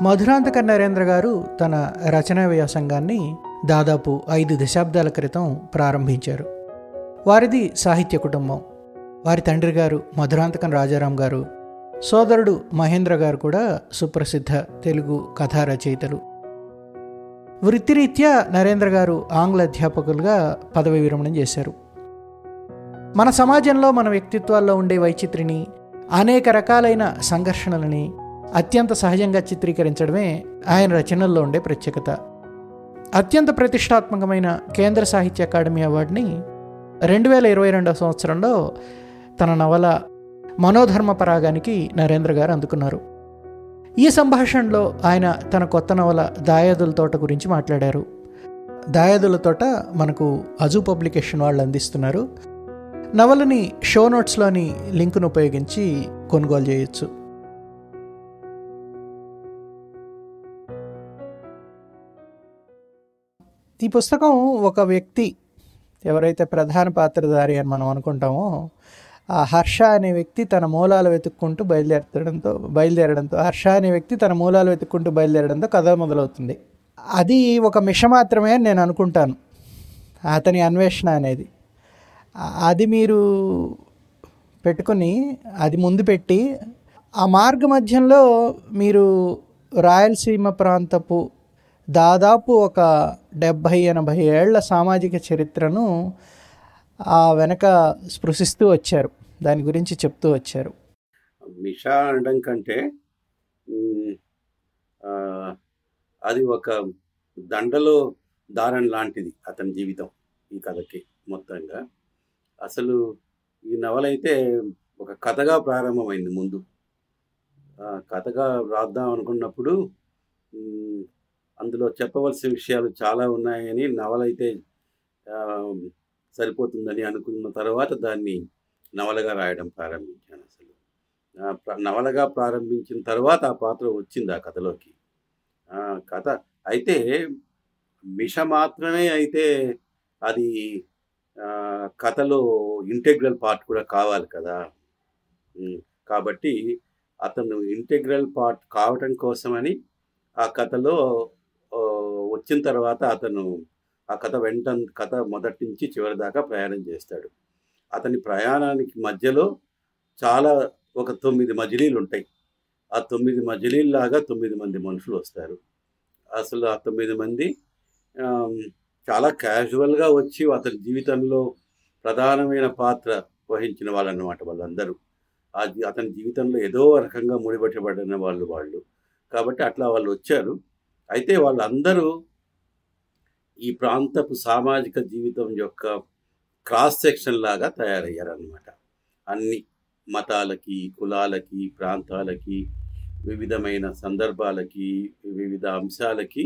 మధురాంతక నరేంద్ర గారు తన రచనా వ్యాసంగాన్ని దాదాపు 5 దశాబ్దాల క్రితం ప్రారంభించారు. వారిది సాహిత్య కుటుంబం. వారి తండ్రి గారు మధురాంతకం రాజారాం గారు, సోదరుడు మహేంద్ర గారు కూడా సుప్రసిద్ధ తెలుగు కథా రచయితలు. వృత్తిరీత్యా నరేంద్ర గారు ఆంగ్ల అధ్యాపకులుగా పదవి విరమణ చేశారు. మన సమాజంలో మన వ్యక్తిత్వాల్లో ఉండే వైచిత్రిని, అనేక రకాలైన సంఘర్షణలని అత్యంత సహజంగా చిత్రీకరించడమే ఆయన రచనల్లో ఉండే ప్రత్యేకత. అత్యంత ప్రతిష్టాత్మకమైన కేంద్ర సాహిత్య అకాడమీ అవార్డుని 2022 సంవత్సరంలో తన నవల మనోధర్మ పరాగానికి నరేంద్ర గారు అందుకున్నారు. ఈ సంభాషణలో ఆయన తన కొత్త నవల దాయాదుల తోట గురించి మాట్లాడారు. దాయాదుల తోట మనకు అజు పబ్లికేషన్ వాళ్ళు అందిస్తున్నారు. నవలని షో నోట్స్లోని లింకును ఉపయోగించి కొనుగోలు చేయొచ్చు. ఈ పుస్తకం ఒక వ్యక్తి ఎవరైతే ప్రధాన పాత్రధారి అని మనం అనుకుంటామో ఆ హర్ష అనే వ్యక్తి తన మూలాలు వెతుక్కుంటూ బయలుదేరడంతో కథ మొదలవుతుంది. అది ఒక మిష మాత్రమే అని నేను అనుకుంటాను, అతని అన్వేషణ అనేది. అది మీరు పెట్టుకొని అది ముందు పెట్టి ఆ మార్గ మధ్యంలో మీరు రాయలసీమ ప్రాంతపు దాదాపు ఒక 70-80 ఏళ్ల సామాజిక చరిత్రను ఆ వెనక స్పృశిస్తూ వచ్చారు, దాని గురించి చెప్తూ వచ్చారు. మిషా అనడం కంటే అది ఒక దండలో దారం లాంటిది అతని జీవితం ఈ కథకి మొత్తంగా. అసలు ఈ నవల అయితే ఒక కథగా ప్రారంభమైంది. ముందు కథగా రాద్దాం అనుకున్నప్పుడు అందులో చెప్పవలసిన విషయాలు చాలా ఉన్నాయని, నవల అయితే సరిపోతుందని అనుకున్న తర్వాత దాన్ని నవలగా రాయడం ప్రారంభించాను. అసలు నవలగా ప్రారంభించిన తర్వాత ఆ పాత్ర వచ్చింది ఆ కథలోకి. కథ అయితే మిష మాత్రమే అయితే అది కథలో ఇంటెగ్రల్ పార్ట్ కూడా కావాలి కదా. కాబట్టి అతను ఇంటెగ్రల్ పార్ట్ కావటం కోసమని ఆ కథలో వచ్చిన తర్వాత అతను ఆ కథ మొదటి నుంచి చివరి దాకా ప్రయాణం చేస్తాడు. అతని ప్రయాణానికి మధ్యలో చాలా ఒక 9 మజిలీలు ఉంటాయి. ఆ 9 మజిలీల్లాగా 9 మంది మనుషులు వస్తారు. అసలు ఆ 9 మంది చాలా క్యాజువల్గా వచ్చి అతని జీవితంలో ప్రధానమైన పాత్ర వహించిన వాళ్ళు అన్నమాట. వాళ్ళందరూ అతని జీవితంలో ఏదో రకంగా ముడిపట్టబడిన వాళ్ళు. కాబట్టి అట్లా వాళ్ళు వచ్చారు. అయితే వాళ్ళందరూ ఈ ప్రాంతపు సామాజిక జీవితం యొక్క క్రాస్ సెక్షన్ లాగా తయారయ్యారన్నమాట. అన్ని మతాలకి, కులాలకి, ప్రాంతాలకి, వివిధమైన సందర్భాలకి, వివిధ అంశాలకి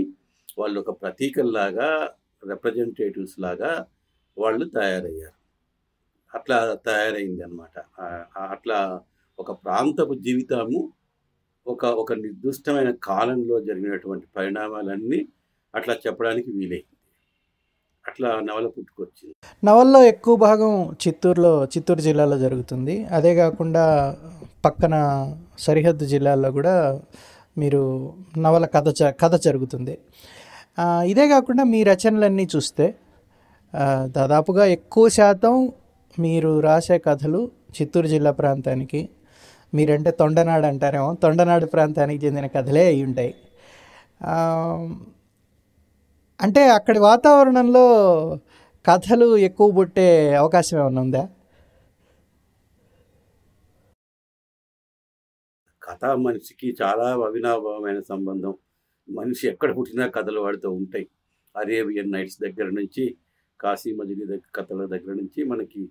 వాళ్ళు ఒక ప్రతీకల్లాగా, రిప్రజెంటేటివ్స్ లాగా వాళ్ళు తయారయ్యారు. అట్లా తయారైంది అన్నమాట. అట్లా ఒక ప్రాంతపు జీవితము ఒక నిర్దిష్టమైన కాలంలో జరిగినటువంటి పరిణామాలన్నీ అట్లా చెప్పడానికి వీలైంది. అట్లా నవల పుట్టుకొచ్చింది. నవల్లో ఎక్కువ భాగం చిత్తూరు జిల్లాలో జరుగుతుంది. అదే కాకుండా పక్కన సరిహద్దు జిల్లాల్లో కూడా మీరు నవల కథ జరుగుతుంది. ఇదే కాకుండా మీ రచనలన్నీ చూస్తే దాదాపుగా ఎక్కువ శాతం మీరు రాసే కథలు చిత్తూరు జిల్లా ప్రాంతానికి, మీరంటే తొండనాడు అంటారేమో, తొండనాడు ప్రాంతానికి చెందిన కథలే అయి ఉంటాయి. అంటే అక్కడి వాతావరణంలో కథలు ఎక్కువ పుట్టే అవకాశం ఏమైనా ఉందా? కథ మనిషికి చాలా అవినాభావమైన సంబంధం. మనిషి ఎక్కడ పుట్టినా కథలు వాడితో ఉంటాయి. అరేబియన్ నైట్స్ దగ్గర నుంచి, కాశీ మజిలీ కథల దగ్గర నుంచి మనకి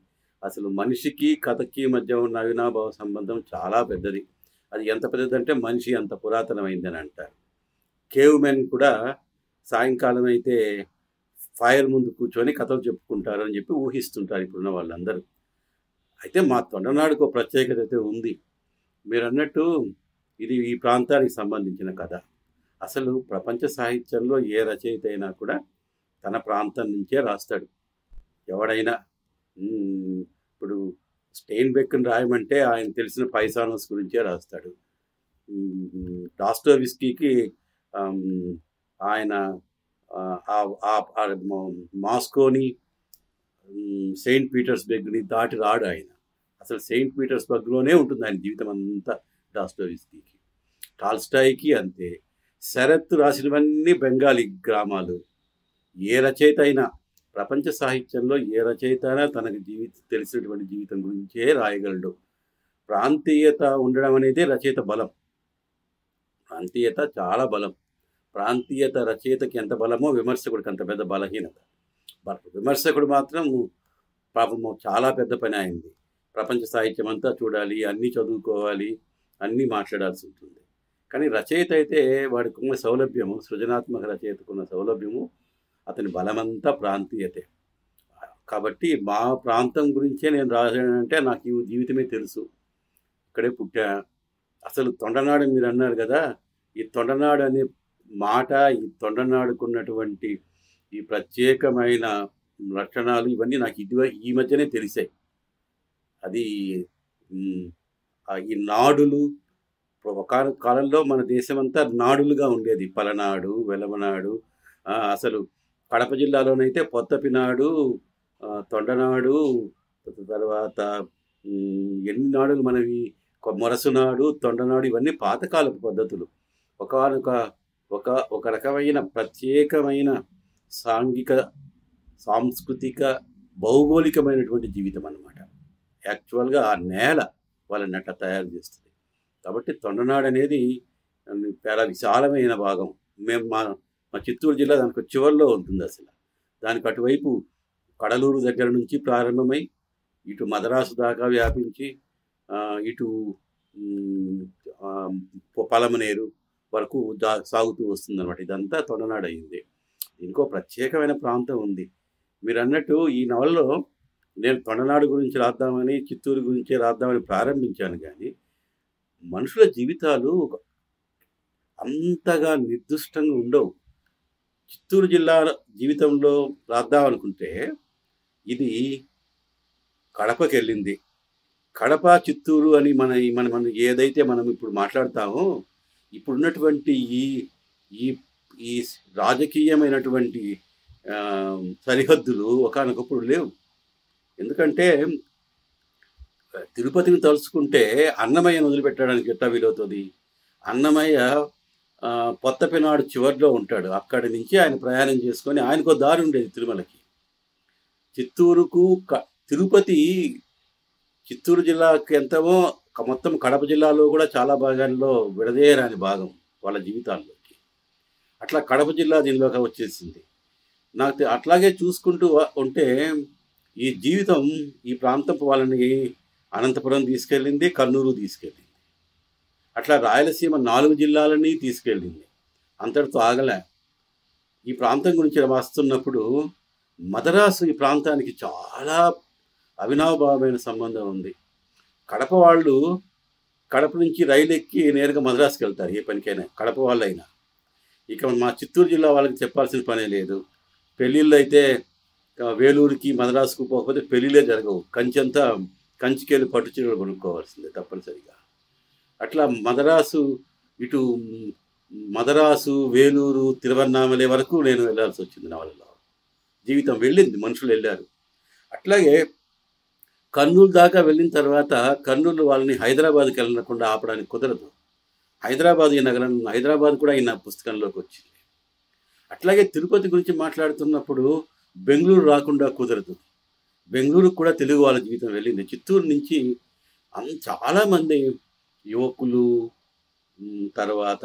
అసలు మనిషికి కథకి మధ్య ఉన్న అవినాభావ సంబంధం చాలా పెద్దది. అది ఎంత పెద్దదంటే మనిషి అంత పురాతనమైందని అంటారు. కేవ్ మెన్ కూడా సాయంకాలం అయితే ఫైర్ ముందు కూర్చొని కథలు చెప్పుకుంటారు అని చెప్పి ఊహిస్తుంటారు ఇప్పుడున్న వాళ్ళందరూ. అయితే మా తొండనాడుకు ప్రత్యేకత అయితే ఉంది. మీరు అన్నట్టు ఇది ఈ ప్రాంతానికి సంబంధించిన కథ. అసలు ప్రపంచ సాహిత్యంలో ఏ రచయిత అయినా కూడా తన ప్రాంతం నుంచే రాస్తాడు. ఎవడైనా ఇప్పుడు స్టెయిన్బెక్ని రాయమంటే ఆయన తెలిసిన పైసానస్ గురించే రాస్తాడు. డాస్టోవిస్కీకి ఆయన మాస్కోని సెయింట్ పీటర్స్బర్గ్ని దాటి రాడు ఆయన. అసలు సెయింట్ పీటర్స్బర్గ్లోనే ఉంటుంది ఆయన జీవితం అంతా. డాస్టోవిస్కీకి, టాల్స్టాయ్కి అంతే. శరత్ రాసినవన్నీ బెంగాలీ గ్రామాలు. ఏ రచయిత అయినా ప్రపంచ సాహిత్యంలో ఏ రచయిత అయినా తనకు తెలిసినటువంటి జీవితం గురించే రాయగలడు. ప్రాంతీయత ఉండడం అనేది రచయిత బలం. ప్రాంతీయత చాలా బలం. ప్రాంతీయత రచయితకి ఎంత బలమో విమర్శకుడికి అంత పెద్ద బలహీనత. విమర్శకుడు మాత్రం పాపము చాలా పెద్ద పని అయింది. ప్రపంచ సాహిత్యం అంతా చూడాలి, అన్నీ చదువుకోవాలి, అన్నీ మాట్లాడాల్సి ఉంటుంది. కానీ రచయిత అయితే వాడికి ఉన్న సౌలభ్యము, సృజనాత్మక రచయితకున్న సౌలభ్యము, అతని బలమంతా ప్రాంతీయతే. కాబట్టి మా ప్రాంతం గురించే నేను రాశానంటే నాకు ఈ జీవితమే తెలుసు, ఇక్కడే పుట్టా. అసలు తొండనాడు మీరు అన్నారు కదా, ఈ తొండనాడు అనే మాట, ఈ తొండనాడుకున్నటువంటి ఈ ప్రత్యేకమైన లక్షణాలు ఇవన్నీ నాకు ఈ మధ్యనే తెలిసాయి. అది ఈ నాడులు ఒక కాలంలో మన దేశమంతా నాడులుగా ఉండేది. పలనాడు, వెలమనాడు. అసలు కడప జిల్లాలోనైతే పొత్తపినాడు, తొండనాడు, తర్వాత ఎన్ని నాడులు మనవి, మొరసునాడు, తొండనాడు, ఇవన్నీ పాతకాలపు పద్ధతులు. ఒక రకమైన ప్రత్యేకమైన సాంఘిక, సాంస్కృతిక, భౌగోళికమైనటువంటి జీవితం అన్నమాట. యాక్చువల్గా ఆ నేల వాళ్ళని అట్లా తయారు చేస్తుంది. కాబట్టి తొండనాడు అనేది చాలా విశాలమైన భాగం. మేము మా చిత్తూరు జిల్లా దానికి చివరిలో ఉంటుంది. అసలు దానికి అటువైపు కడలూరు దగ్గర నుంచి ప్రారంభమై ఇటు మద్రాసు దాకా వ్యాపించి ఇటు పలమనేరు వరకు సాగుతూ వస్తుంది అనమాట. ఇదంతా తొండనాడు అయింది. ఇంకో ప్రత్యేకమైన ప్రాంతం ఉంది. మీరు అన్నట్టు ఈ నవలలో నేను తొండనాడు గురించి రాద్దామని, చిత్తూరు గురించి రాద్దామని ప్రారంభించాను. కానీ మనుషుల జీవితాలు అంతగా నిర్దిష్టంగా ఉండవు. చిత్తూరు జిల్లా జీవితంలో రాద్దామనుకుంటే ఇది కడపకి వెళ్ళింది. కడప, చిత్తూరు అని మన ఏదైతే మనం ఇప్పుడు మాట్లాడతామో, ఇప్పుడున్నటువంటి ఈ రాజకీయమైనటువంటి సరిహద్దులు ఒకానొకప్పుడు లేవు. ఎందుకంటే తిరుపతిని తలుచుకుంటే అన్నమయ్యను వదిలిపెట్టడానికి ఎట్లా వీలవుతుంది? అన్నమయ్య పొత్తపినాడు చివరిలో ఉంటాడు. అక్కడి నుంచి ఆయన ప్రయాణం చేసుకొని, ఆయనకో దారి ఉండేది తిరుమలకి. చిత్తూరుకు తిరుపతి చిత్తూరు జిల్లాకి ఎంతమో మొత్తం కడప జిల్లాలో కూడా చాలా భాగాల్లో విడదీయరాని భాగం వాళ్ళ జీవితాల్లోకి. అట్లా కడప జిల్లా దీనిలోకి వచ్చేసింది. నాకు అట్లాగే చూసుకుంటూ ఉంటే ఈ జీవితం ఈ ప్రాంతపు వాళ్ళని అనంతపురం తీసుకెళ్ళింది, కర్నూలు తీసుకెళ్ళింది. అట్లా రాయలసీమ 4 జిల్లాలని తీసుకెళ్ళింది. అంతటితో ఆగలే. ఈ ప్రాంతం గురించి రాస్తున్నప్పుడు మద్రాసు ఈ ప్రాంతానికి చాలా అవినాభావమైన సంబంధం ఉంది. కడప వాళ్ళు కడప నుంచి రైలు ఎక్కి నేరుగా మద్రాసుకి వెళ్తారు ఏ పనికైనా, కడప వాళ్ళైనా. ఇక మా చిత్తూరు జిల్లా వాళ్ళకి చెప్పాల్సిన పనే లేదు. పెళ్ళిళ్ళు అయితే వేలూరుకి మద్రాసుకు పోకపోతే పెళ్ళిళ్ళే జరగవు. కంచికెళ్ళి పట్టు చీరలు కొనుక్కోవాల్సిందే తప్పనిసరిగా. అట్లా ఇటు మద్రాసు, వేలూరు, తిరువన్నామలే వరకు నేను వెళ్ళాల్సి వచ్చింది. నా వల్ల జీవితం వెళ్ళింది, మనుషులు వెళ్ళారు. అట్లాగే కర్నూలు దాకా వెళ్ళిన తర్వాత కర్నూలు వాళ్ళని హైదరాబాద్కి వెళ్ళకుండా ఆపడానికి కుదరదు. హైదరాబాద్ ఈ నగరం, హైదరాబాద్ కూడా ఈ నా పుస్తకంలోకి వచ్చింది. అట్లాగే తిరుపతి గురించి మాట్లాడుతున్నప్పుడు బెంగళూరు రాకుండా కుదరదు. బెంగళూరుకు కూడా తెలుగు వాళ్ళ జీవితం వెళ్ళింది. చిత్తూరు నుంచి చాలామంది యువకులు తర్వాత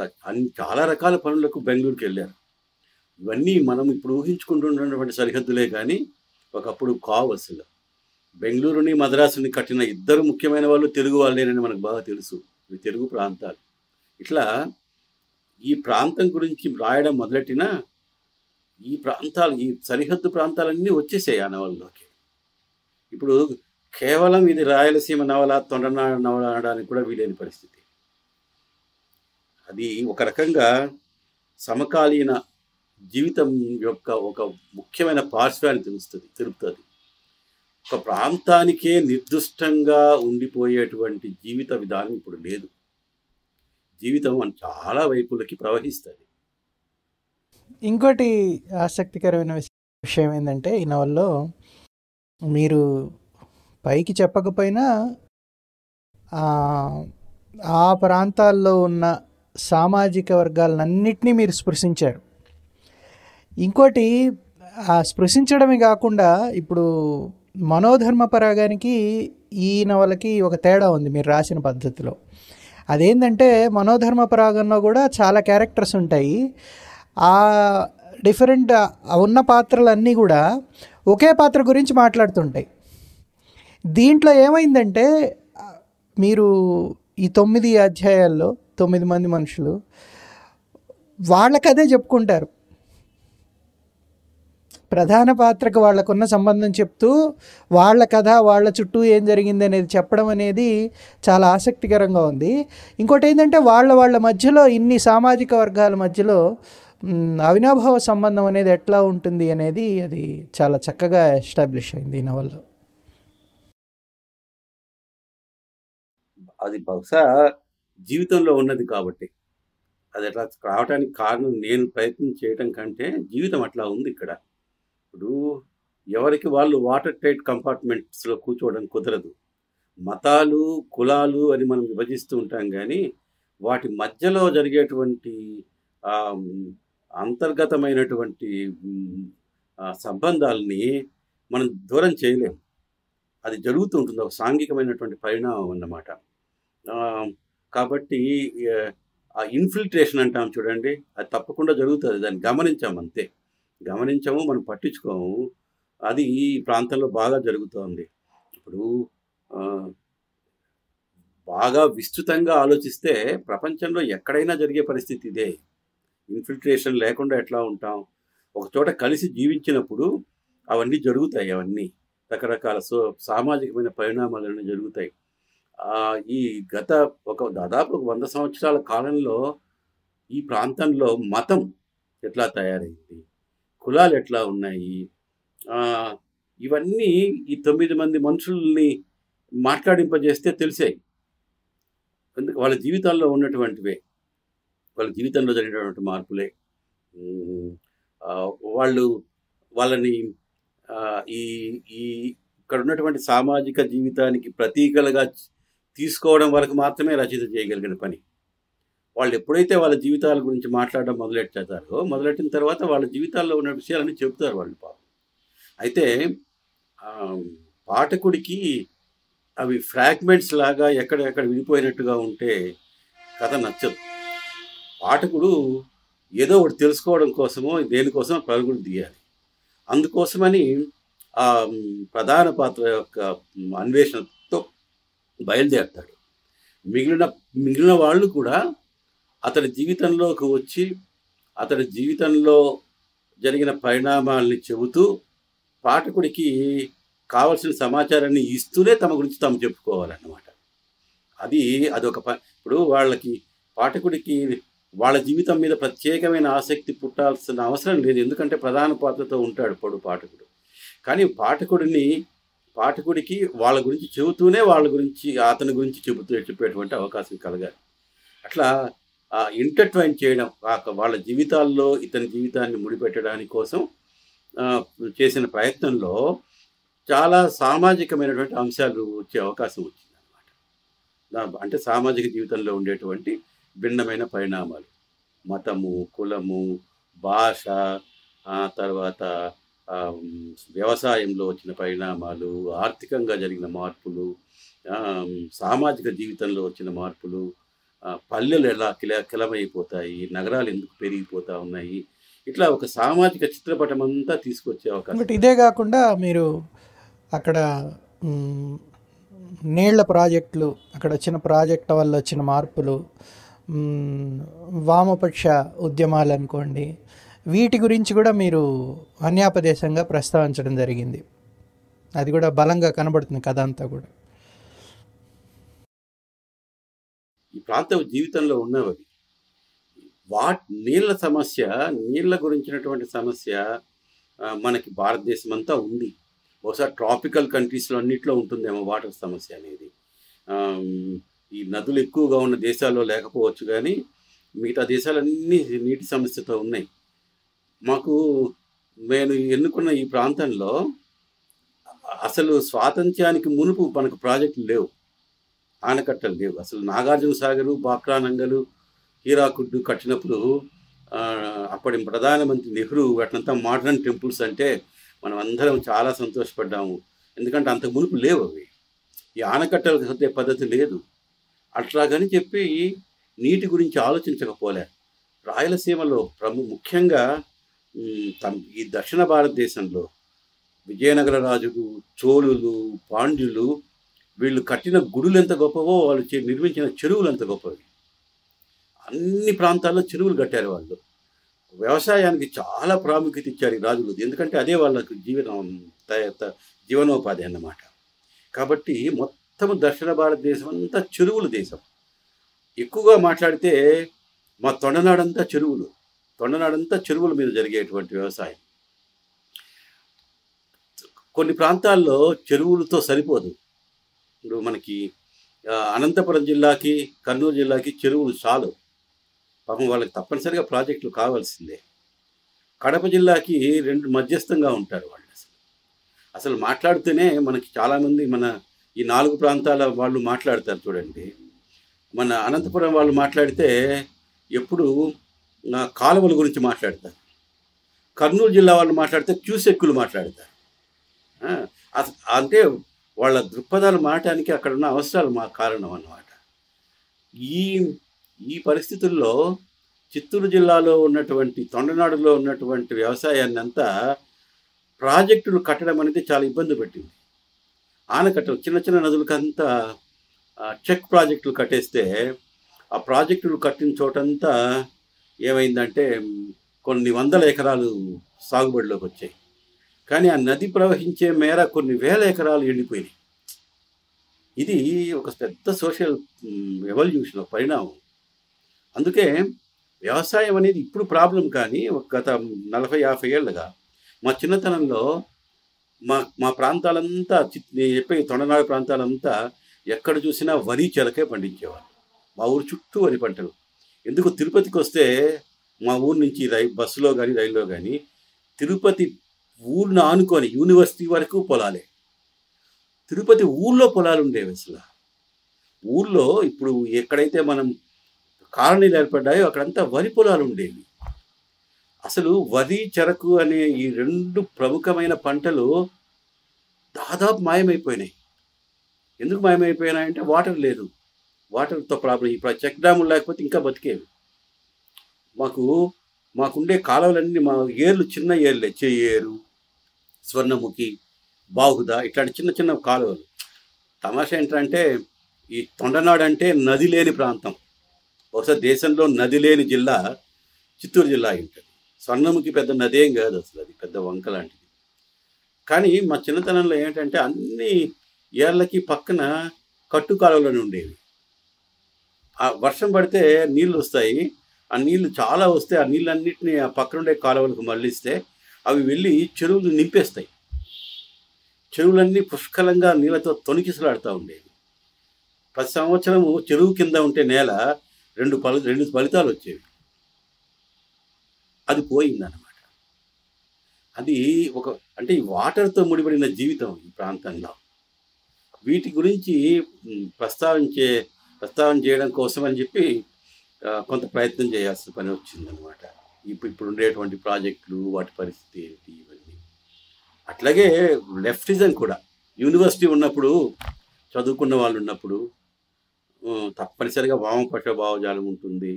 చాలా రకాల పనులకు బెంగళూరుకి వెళ్ళారు. ఇవన్నీ మనం ఇప్పుడు ఊహించుకుంటున్నటువంటి సరిహద్దులే కానీ ఒకప్పుడు కావు. అసలు బెంగళూరుని మద్రాసుని కట్టిన ఇద్దరు ముఖ్యమైన వాళ్ళు తెలుగు వాళ్ళేనని మనకు బాగా తెలుసు. ఇవి తెలుగు ప్రాంతాలు. ఇట్లా ఈ ప్రాంతం గురించి రాయడం మొదలెట్టిన ఈ సరిహద్దు ప్రాంతాలన్నీ వచ్చేసాయి ఆ నవలలోకి. ఇప్పుడు కేవలం ఇది రాయలసీమ నవల, తొండనాడు నవల అనడానికి కూడా వీలైన పరిస్థితి. అది ఒక రకంగా సమకాలీన జీవితం యొక్క ఒక ముఖ్యమైన పార్శ్వాన్ని తెలుపుతుంది. ఒక ప్రాంతానికే నిర్దిష్టంగా ఉండిపోయేటువంటి జీవిత విధానం ఇప్పుడు లేదు. జీవితం అని చాలా వైపులకి ప్రవహిస్తుంది. ఇంకోటి ఆసక్తికరమైన విషయం ఏంటంటే ఈ నవల్లో మీరు పైకి చెప్పకపోయినా ఆ ప్రాంతాల్లో ఉన్న సామాజిక వర్గాలన్నింటినీ మీరు స్పృశించారు. ఇంకోటి స్పృశించడమే కాకుండా ఇప్పుడు మనోధర్మ పరాగానికి ఈ నవలకి ఒక తేడా ఉంది మీరు రాసిన పద్ధతిలో. అదేంటంటే మనోధర్మ పరాగంలో కూడా చాలా క్యారెక్టర్స్ ఉంటాయి. ఆ డిఫరెంట్ ఉన్న పాత్రలన్నీ కూడా ఒకే పాత్ర గురించి మాట్లాడుతుంటాయి. దీంట్లో ఏమైందంటే మీరు ఈ 9 అధ్యాయాల్లో 9 మంది మనుషులు వాళ్ళకదే చెప్పుకుంటారు. ప్రధాన పాత్రకు వాళ్ళకున్న సంబంధం చెప్తూ వాళ్ళ కథ వాళ్ళ చుట్టూ ఏం జరిగింది అనేది చెప్పడం అనేది చాలా ఆసక్తికరంగా ఉంది. ఇంకోటి ఏంటంటే వాళ్ళ మధ్యలో ఇన్ని సామాజిక వర్గాల మధ్యలో అవినాభావ సంబంధం అనేది ఎట్లా ఉంటుంది అనేది అది చాలా చక్కగా ఎస్టాబ్లిష్ అయింది ఈ నవల్లో. అది బహుశా జీవితంలో ఉన్నది కాబట్టి అది అట్లా రావడానికి కారణం నేను ప్రయత్నం చేయటం కంటే జీవితం అట్లా ఉంది ఇక్కడ. ఇప్పుడు ఎవరికి వాళ్ళు వాటర్ టైట్ కంపార్ట్మెంట్స్లో కూర్చోవడం కుదరదు. మతాలు కులాలు అని మనం విభజిస్తూ ఉంటాం, కానీ వాటి మధ్యలో జరిగేటువంటి అంతర్గతమైనటువంటి సంబంధాలని మనం దూరం చేయలేము. అది జరుగుతూ ఉంటుంది, ఒక సాంఘికమైనటువంటి పరిణామం అన్నమాట. కాబట్టి ఆ ఇన్ఫిల్ట్రేషన్ అంటాం చూడండి, అది తప్పకుండా జరుగుతుంది. దాన్ని గమనించాము అంతే, గమనించాము, మనం పట్టించుకోము. అది ఈ ప్రాంతంలో బాగా జరుగుతోంది. ఇప్పుడు బాగా విస్తృతంగా ఆలోచిస్తే ప్రపంచంలో ఎక్కడైనా జరిగే పరిస్థితి ఇదే. ఇన్ఫిల్ట్రేషన్ లేకుండా ఎట్లా ఉంటాం? ఒక చోట కలిసి జీవించినప్పుడు అవన్నీ జరుగుతాయి. అవన్నీ రకరకాల సామాజికమైన పరిణామాలన్నీ జరుగుతాయి. ఈ గత దాదాపు 100 సంవత్సరాల కాలంలో ఈ ప్రాంతంలో మతం ఎట్లా తయారైంది, కులాలు ఎట్లా ఉన్నాయి, ఇవన్నీ ఈ 9 మంది మనుషుల్ని మాట్లాడింపజేస్తే తెలిసాయి. ఎందుకు వాళ్ళ జీవితాల్లో ఉన్నటువంటివే, వాళ్ళ జీవితంలో జరిగినటువంటి మార్పులే. వాళ్ళని ఈ ఈ ఇక్కడ ఉన్నటువంటి సామాజిక జీవితానికి ప్రతీకలుగా తీసుకోవడం వరకు మాత్రమే రచయిత చేయగలిగిన పని. వాళ్ళు ఎప్పుడైతే వాళ్ళ జీవితాల గురించి మాట్లాడడం మొదలెట్టిన తర్వాత వాళ్ళ జీవితాల్లో ఉన్న విషయాలన్నీ చెబుతారు వాళ్ళు పాపం. అయితే పాఠకుడికి అవి ఫ్రాగ్మెంట్స్ లాగా ఎక్కడెక్కడ విడిపోయినట్టుగా ఉంటే కథ నచ్చదు. పాఠకుడు ఏదో ఒకటి తెలుసుకోవడం కోసమో దేనికోసం పరుగులు తీయాలి. అందుకోసమని ఆ ప్రధాన పాత్ర యొక్క అన్వేషణతో బయలుదేరుతాడు. మిగిలిన వాళ్ళు కూడా అతని జీవితంలోకి వచ్చి అతని జీవితంలో జరిగిన పరిణామాలని చెబుతూ పాఠకుడికి కావలసిన సమాచారాన్ని ఇస్తూనే తమ గురించి తాము చెప్పుకోవాలన్నమాట. అదొక ఇప్పుడు పాఠకుడికి వాళ్ళ జీవితం మీద ప్రత్యేకమైన ఆసక్తి పుట్టాల్సిన అవసరం లేదు, ఎందుకంటే ప్రధాన పాత్రతో ఉంటాడు పాఠకుడు. కానీ పాఠకుడికి వాళ్ళ గురించి చెబుతూనే అతని గురించి చెప్పేటువంటి అవకాశం కలగాలి. అట్లా ఇంటర్ట్వైన్ చేయడం, వాళ్ళ జీవితాల్లో ఇతని జీవితాన్ని ముడిపెట్టడానికి కోసం చేసిన ప్రయత్నంలో చాలా సామాజికమైనటువంటి అంశాలు వచ్చే అవకాశం వచ్చింది అన్నమాట. అంటే సామాజిక జీవితంలో ఉండేటువంటి భిన్నమైన పరిణామాలు, మతము, కులము, భాష, తర్వాత వ్యవసాయంలో వచ్చిన పరిణామాలు, ఆర్థికంగా జరిగిన మార్పులు, సామాజిక జీవితంలో వచ్చిన మార్పులు, పల్లెలు ఎలా కిలమైపోతాయి, నగరాలు ఎందుకు పెరిగిపోతూ ఉన్నాయి, ఇట్లా ఒక సామాజిక చిత్రపటం అంతా తీసుకొచ్చే అవకాశం. ఇదే కాకుండా మీరు అక్కడ నీళ్ల ప్రాజెక్టులు, అక్కడ వచ్చిన ప్రాజెక్టుల వల్ల వచ్చిన మార్పులు, వామపక్ష ఉద్యమాలు అనుకోండి, వీటి గురించి కూడా మీరు అన్యాపదేశంగా ప్రస్తావించడం జరిగింది. అది కూడా బలంగా కనబడుతుంది కథ అంతా కూడా. ఈ ప్రాంత జీవితంలో ఉన్నవి నీళ్ళ గురించినటువంటి సమస్య మనకి భారతదేశం అంతా ఉంది. బహుశా ట్రాపికల్ కంట్రీస్లో అన్నిట్లో ఉంటుందేమో వాటర్ సమస్య అనేది. ఈ నదులు ఎక్కువగా ఉన్న దేశాల్లో లేకపోవచ్చు కానీ మిగతా దేశాలన్నీ నీటి సమస్యతో ఉన్నాయి. మాకు నేను ఎన్నుకున్న ఈ ప్రాంతంలో అసలు స్వాతంత్ర్యానికి మునుపు మనకు ప్రాజెక్టులు లేవు, ఆనకట్టలు లేవు. అసలు నాగార్జున సాగరు, బాక్రా నంగలు, హీరాకుడ్డు కట్టినప్పుడు అప్పటి ప్రధానమంత్రి నెహ్రూ వాటినంతా మోడర్న్ టెంపుల్స్ అంటే మనం అందరం చాలా సంతోషపడ్డాము. ఎందుకంటే అంతకు మునుపు లేవు అవి. ఈ ఆనకట్టలు కట్టే పద్ధతి లేదు. అట్లాగని చెప్పి నీటి గురించి ఆలోచించకపోలే. రాయలసీమలో ముఖ్యంగా ఈ దక్షిణ భారతదేశంలో విజయనగర రాజులు, చోళులు, పాండ్యులు వీళ్ళు కట్టిన గుడులు ఎంత గొప్పవో వాళ్ళు నిర్మించిన చెరువులు ఎంత గొప్పవి. అన్ని ప్రాంతాల్లో చెరువులు కట్టారు వాళ్ళు. వ్యవసాయానికి చాలా ప్రాముఖ్యత ఇచ్చారు ఈ రాజులు, ఎందుకంటే అదే వాళ్ళకు జీవనోపాధి అన్నమాట. కాబట్టి మొత్తం దక్షిణ భారతదేశం అంతా చెరువుల దేశం. ఎక్కువగా మాట్లాడితే మా తొండనాడంతా చెరువులు, తొండనాడంతా చెరువుల మీద జరిగేటువంటి వ్యవసాయం. కొన్ని ప్రాంతాల్లో చెరువులతో సరిపోదు. ఇప్పుడు మనకి అనంతపురం జిల్లాకి, కర్నూలు జిల్లాకి చెరువులు చాలు. పాపం వాళ్ళకి తప్పనిసరిగా ప్రాజెక్టులు కావాల్సిందే. కడప జిల్లాకి 2 మధ్యస్థంగా ఉంటారు వాళ్ళు. అసలు మాట్లాడితేనే మనకి చాలామంది మన ఈ 4 ప్రాంతాల వాళ్ళు మాట్లాడతారు చూడండి. మన అనంతపురం వాళ్ళు మాట్లాడితే ఎప్పుడు కాలువల గురించి మాట్లాడతారు. కర్నూలు జిల్లా వాళ్ళు మాట్లాడితే క్యూసెక్కులు మాట్లాడతారు. అంటే వాళ్ళ దృక్పథాలు మారటానికి అక్కడ ఉన్న అవసరాలు మా కారణం అన్నమాట. ఈ పరిస్థితుల్లో చిత్తూరు జిల్లాలో ఉన్నటువంటి తొండనాడులో ఉన్నటువంటి వ్యవసాయాన్ని అంతా ప్రాజెక్టులు కట్టడం అనేది చాలా ఇబ్బంది పెట్టింది. ఆనకట్టలు చిన్న చిన్న నదులకంతా చెక్ ప్రాజెక్టులు కట్టేస్తే ఆ ప్రాజెక్టులు కట్టిన చోటంతా ఏమైందంటే కొన్ని వందల ఎకరాలు సాగుబడిలోకి వచ్చాయి. కానీ ఆ నది ప్రవహించే మేర కొన్ని వేల ఎకరాలు ఎండిపోయినాయి. ఇది ఒక పెద్ద సోషల్ ఎవల్యూషన్, పరిణామం. అందుకే వ్యవసాయం అనేది ఇప్పుడు ప్రాబ్లం, కానీ గత 40-50 ఏళ్ళుగా మా చిన్నతనంలో మా ప్రాంతాలంతా నేను చెప్పే తొండనాడు ప్రాంతాలంతా ఎక్కడ చూసినా వరి చెలకే పండించేవాళ్ళు. మా ఊరు చుట్టూ వరి పంటలు. ఎందుకు తిరుపతికి వస్తే మా ఊరు నుంచి బస్సులో కానీ రైల్లో కానీ తిరుపతి ఊరిని ఆనుకొని యూనివర్సిటీ వరకు పొలాలే. తిరుపతి ఊళ్ళో పొలాలు ఉండేవి. అసలు ఊళ్ళో ఇప్పుడు ఎక్కడైతే మనం కాలనీలు ఏర్పడ్డాయో అక్కడంతా వరి పొలాలు ఉండేవి. అసలు వరి, చెరకు అనే ఈ 2 ప్రముఖమైన పంటలు దాదాపు మాయమైపోయినాయి. ఎందుకు మాయమైపోయినాయంటే వాటర్ లేదు, వాటర్తో ప్రాబ్లం. ఈ చెక్ డ్యాములు లేకపోతే ఇంకా బతికేవి. మాకుండే కాలువలన్నీ మా ఏర్లు చిన్న ఏర్లే, చెయ్యేరు, స్వర్ణముఖి, బాహుద, ఇట్లాంటి చిన్న చిన్న కాలువలు. తమాషా ఏంటంటే ఈ తొండనాడు అంటే నది లేని ప్రాంతం. బహుశా దేశంలో నది లేని జిల్లా చిత్తూరు జిల్లా ఉంటుంది. స్వర్ణముఖి పెద్ద నదేం కాదు, అసలు అది పెద్ద వంక లాంటిది. కానీ మా చిన్నతనంలో ఏంటంటే అన్ని ఏర్లకి పక్కన కట్టు కాలువలు ఉండేవి. ఆ వర్షం పడితే నీళ్ళు వస్తాయి. ఆ నీళ్లు చాలా వస్తే ఆ నీళ్ళన్నింటినీ ఆ పక్కనుండే కాలువలకు మళ్ళిస్తే అవి వెళ్ళి చెరువులు నింపేస్తాయి. చెరువులన్నీ పుష్కలంగా నీళ్ళతో తొణికిసలాడుతూ ఉండేవి. ప్రతి సంవత్సరము చెరువు కింద ఉంటే నేల 2 ఫలితాలు వచ్చేవి. అది పోయిందన్నమాట. అది అంటే ఈ వాటర్తో ముడిపడిన జీవితం ఈ ప్రాంతంలో. వీటి గురించి ప్రస్తావన చేయడం కోసం అని చెప్పి కొంత ప్రయత్నం చేయాల్సిన పని వచ్చిందనమాట. ఇప్పుడు ఉండేటువంటి ప్రాజెక్టులు, వాటి పరిస్థితి ఏంటి, ఇవన్నీ. అట్లాగే లెఫ్టిజం కూడా యూనివర్సిటీ ఉన్నప్పుడు, చదువుకున్న వాళ్ళు ఉన్నప్పుడు తప్పనిసరిగా వామపక్ష భావజాలం ఉంటుంది.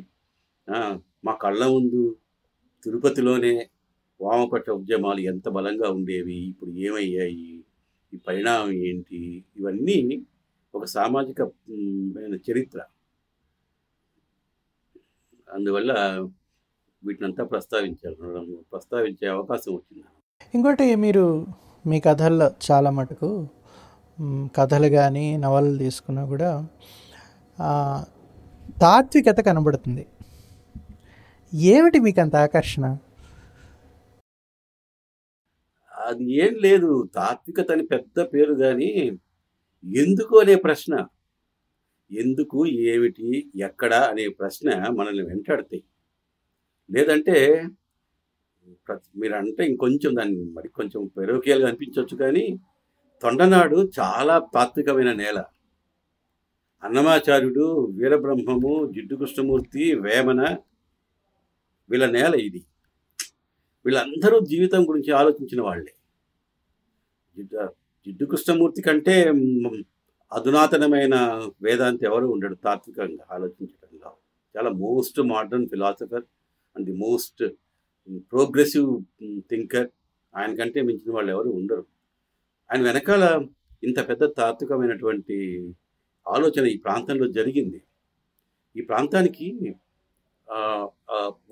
మా కళ్ళ ముందు తిరుపతిలోనే వామపక్ష ఉద్యమాలు ఎంత బలంగా ఉండేవి, ఇప్పుడు ఏమయ్యాయి, ఈ పరిణామం ఏంటి, ఇవన్నీ ఒక సామాజిక చరిత్ర. అందువల్ల వీటినంతా ప్రస్తావించే అవకాశం వచ్చింది. ఇంకోటి, మీరు మీ కథల్లో చాలా మటుకు కథలు కానీ నవలలు తీసుకున్నా కూడా తాత్వికత కనబడుతుంది. ఏమిటి మీకు అంత ఆకర్షణ? అది ఏం లేదు, తాత్వికత అని పెద్ద పేరు, కానీ ఎందుకు అనే ప్రశ్న. ఎందుకు, ఏమిటి, ఎక్కడ అనే ప్రశ్న మనల్ని వెంటాడతాయి. లేదంటే మీరంటే ఇంకొంచెం దాన్ని మరి కొంచెం పెరోకియల్‌గా అనిపించొచ్చు కానీ, తొండనాడు చాలా తాత్వికమైన నేల. అన్నమాచార్యుడు, వీరబ్రహ్మము, జిడ్డు కృష్ణమూర్తి, వేమన వీళ్ళ నేల ఇది. వీళ్ళందరూ జీవితం గురించి ఆలోచించిన వాళ్ళే. జిడ్డు కృష్ణమూర్తి కంటే అధునాతనమైన వేదాంతి ఎవరు ఉండడు తాత్వికంగా ఆలోచించడంలో. చాలా most modern philosopher and the most progressive thinker. ఆయన కంటే మించిన వాళ్ళు ఎవరు ఉండరు. ఆయన వెనకాల ఇంత పెద్ద తాత్వికమైనటువంటి ఆలోచన ఈ ప్రాంతంలో జరిగింది. ఈ ప్రాంతానికి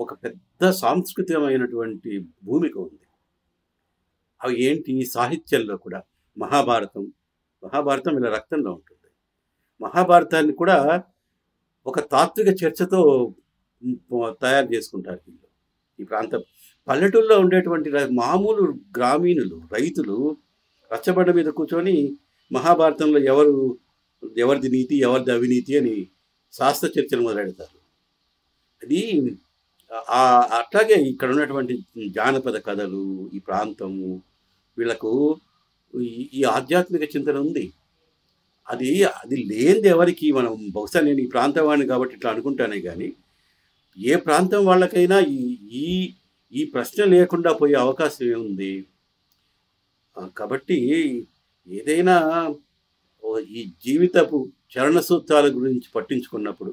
ఒక పెద్ద సాంస్కృతికమైనటువంటి భూమిక ఉంది. అవి ఏంటి? సాహిత్యంలో కూడా మహాభారతం ఇలా రక్తంలో ఉంటుంది. మహాభారతాన్ని కూడా ఒక తాత్విక చర్చతో తయారు చేసుకుంటారు వీళ్ళు. ఈ ప్రాంతం పల్లెటూళ్ళలో ఉండేటువంటి మామూలు గ్రామీణులు, రైతులు రచ్చబండ మీద కూర్చొని మహాభారతంలో ఎవరిది నీతి, ఎవరిది అవినీతి అని శాస్త్ర చర్చలు మొదలెడతారు. అది అట్లాగే ఇక్కడ ఉన్నటువంటి జానపద కథలు, ఈ ప్రాంతము, వీళ్ళకు ఈ ఆధ్యాత్మిక చింతన ఉంది. అది లేనిది ఎవరికి, మనం బహుశా నేను ఈ ప్రాంతం వాడిని కాబట్టి ఇట్లా అనుకుంటానే కానీ, ఏ ప్రాంతం వాళ్ళకైనా ఈ ప్రశ్న లేకుండా పోయే అవకాశం ఏముంది? కాబట్టి ఏదైనా ఈ జీవితపు చరణ సూత్రాల గురించి పట్టించుకున్నప్పుడు,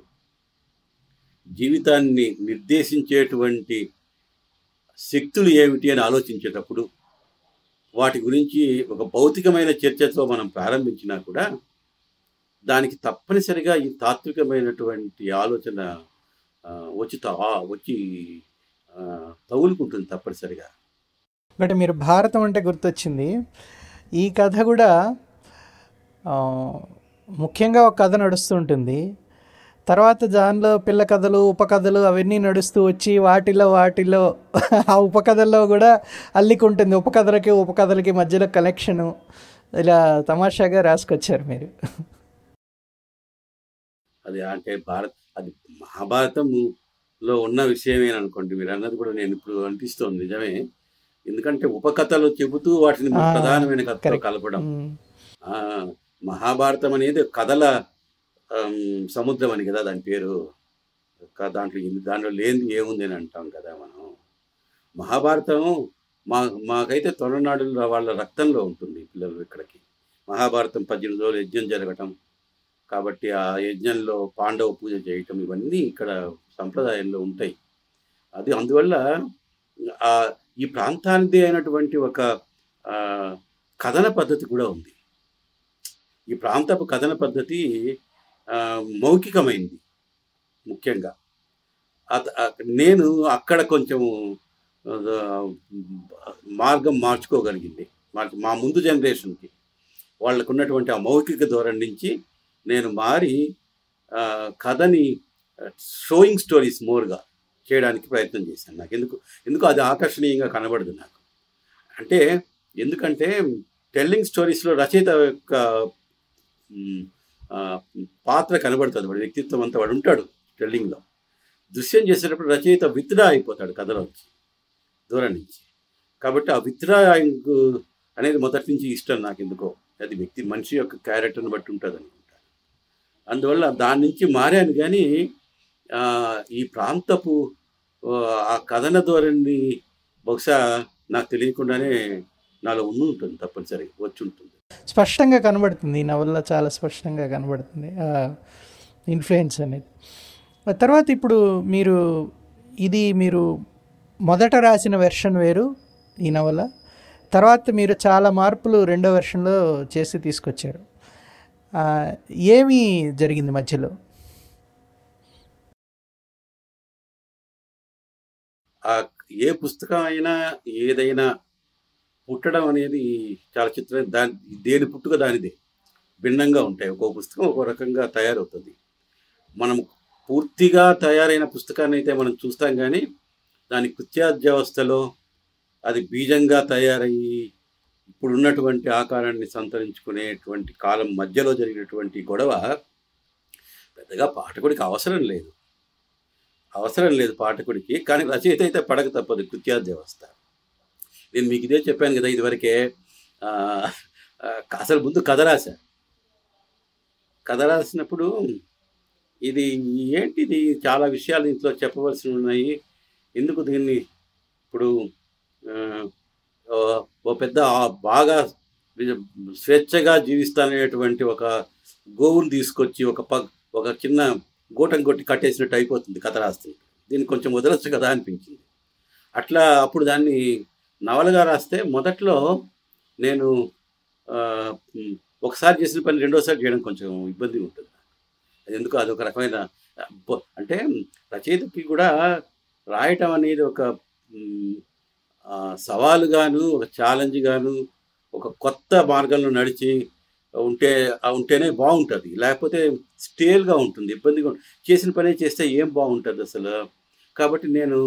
జీవితాన్ని నిర్దేశించేటువంటి శక్తులు ఏమిటి అని ఆలోచించేటప్పుడు, వాటి గురించి ఒక భౌతికమైన చర్చతో మనం ప్రారంభించినా కూడా దానికి తప్పనిసరిగా ఈ తాత్వికమైనటువంటి ఆలోచన వచ్చి తగులుకుంటుంది తప్పనిసరిగా. బట్ మీరు భారతం అంటే గుర్తొచ్చింది. ఈ కథ కూడా ముఖ్యంగా ఒక కథ నడుస్తూ ఉంటుంది. తర్వాత దానిలో పిల్ల కథలు, ఉపకథలు అవన్నీ నడుస్తూ వచ్చి వాటిలో ఆ ఉపకథల్లో కూడా అల్లికుంటుంది. ఉపకథలకి మధ్యలో కనెక్షను ఇలా తమాషాగా రాసుకొచ్చారు మీరు. అది అంటే అది మహాభారతంలో ఉన్న విషయమేననుకోండి. మీరు అన్నది కూడా నేను ఇప్పుడు అనిపిస్తోంది నిజమే. ఎందుకంటే ఉపకథలు చెబుతూ వాటిని ప్రధానమైన కథతో కలపడం. మహాభారతం అనేది కథల సముద్రం అని కదా దాని పేరు. దాంట్లో లేనిది ఏముంది అని అంటాం కదా మనం. మహాభారతం మాకైతే తొలనాడుల వాళ్ళ రక్తంలో ఉంటుంది. పిల్లలు ఇక్కడికి మహాభారతం 18 రోజులు యజ్ఞం జరగటం, కాబట్టి ఆ యజ్ఞంలో పాండవ పూజ చేయటం, ఇవన్నీ ఇక్కడ సంప్రదాయంలో ఉంటాయి. అది అందువల్ల ఈ ప్రాంతానిది అయినటువంటి ఒక కథన పద్ధతి కూడా ఉంది. ఈ ప్రాంతపు కథన పద్ధతి మౌఖికమైంది. ముఖ్యంగా నేను అక్కడ కొంచెం మార్గం మార్చుకోగలిగింది. మా ముందు జనరేషన్కి వాళ్ళకు ఉన్నటువంటి ఆ మౌఖిక ధోరణి నుంచి నేను మారి కథని షోయింగ్ స్టోరీస్ మోర్గా చేయడానికి ప్రయత్నం చేశాను. నాకు ఎందుకు అది ఆకర్షణీయంగా కనబడదు నాకు. ఎందుకంటే టెల్లింగ్ స్టోరీస్లో రచయిత యొక్క పాత్ర కనబడుతుంది. వాడి వ్యక్తిత్వం అంతా వాడు ఉంటాడు టెల్లింగ్లో. దృశ్యం చేసేటప్పుడు రచయిత విత్డ్రా అయిపోతాడు కథలోంచి, దూరం నుంచి. కాబట్టి ఆ విత్డ్రాయింగ్ అనేది మొదటి నుంచి ఇష్టం నాకు ఎందుకో. అది మనిషి యొక్క క్యారెక్టర్ని బట్టి ఉంటుంది అనుకుంటా. అందువల్ల దాని నుంచి మారాను. కానీ ఈ ప్రాంతపు ఆ కథన ధోరణి బహుశా నాకు తెలియకుండానే నాలో ఉంటుంది, తప్పనిసరిగా వచ్చి ఉంటుంది. స్పష్టంగా కనబడుతుంది ఈ నవల్లో, చాలా స్పష్టంగా కనబడుతుంది ఇన్ఫ్లుయెన్స్ అనేది. తర్వాత ఇప్పుడు మీరు మొదట రాసిన వెర్షన్ వేరు ఈ నవల, తర్వాత మీరు చాలా మార్పులు రెండో వెర్షన్లో చేసి తీసుకొచ్చారు. ఏమి జరిగింది మధ్యలో? ఏ పుస్తకం అయినా ఏదైనా పుట్టడం అనేది చాలా చిత్రం. దేని పుట్టుక దానిదే, భిన్నంగా ఉంటాయి. ఒక్కో పుస్తకం ఒక్కో రకంగా తయారవుతుంది. మనం పూర్తిగా తయారైన పుస్తకాన్ని అయితే మనం చూస్తాం, కానీ దాని కృత్యాధ్యవస్థలో అది బీజంగా తయారయ్యి ఇప్పుడు ఉన్నటువంటి ఆకారాన్ని సంతరించుకునేటువంటి కాలం మధ్యలో జరిగినటువంటి గొడవ పెద్దగా పాఠకుడికి అవసరం లేదు పాఠకుడికి. కానీ రచయిత అయితే పడక తప్పదు, కృత్యాధ్యవస్థ. నేను మీకు ఇదే చెప్పాను కదా ఇదివరకే. అసలు ముందు కథ రాసినప్పుడు ఇది ఏంటిది, చాలా విషయాలు ఇంట్లో చెప్పవలసి ఉన్నాయి, ఎందుకు దీన్ని ఇప్పుడు ఓ పెద్ద బాగా స్వేచ్ఛగా జీవిస్తాననేటువంటి ఒక గోవుని తీసుకొచ్చి ఒక చిన్న గూటం కొట్టి కట్టేసినట్టు అయిపోతుంది కథ రాస్తుంది. దీన్ని కొంచెం వదలొచ్చు కదా అనిపించింది. అట్లా అప్పుడు దాన్ని నవలగా రాస్తే మొదట్లో నేను ఒకసారి చేసిన పని రెండోసారి చేయడం కొంచెం ఇబ్బంది ఉంటుంది. ఎందుకు అదొక రకమైన అంటే రచయితకి కూడా రాయటం అనేది ఒక సవాలుగాను, ఒక ఛాలెంజ్గాను, ఒక కొత్త మార్గంలో నడిచి ఉంటేనే బాగుంటుంది. లేకపోతే స్టేల్గా ఉంటుంది, ఇబ్బందిగా ఉంటుంది. చేసిన పనే చేస్తే ఏం బాగుంటుంది అసలు. కాబట్టి నేను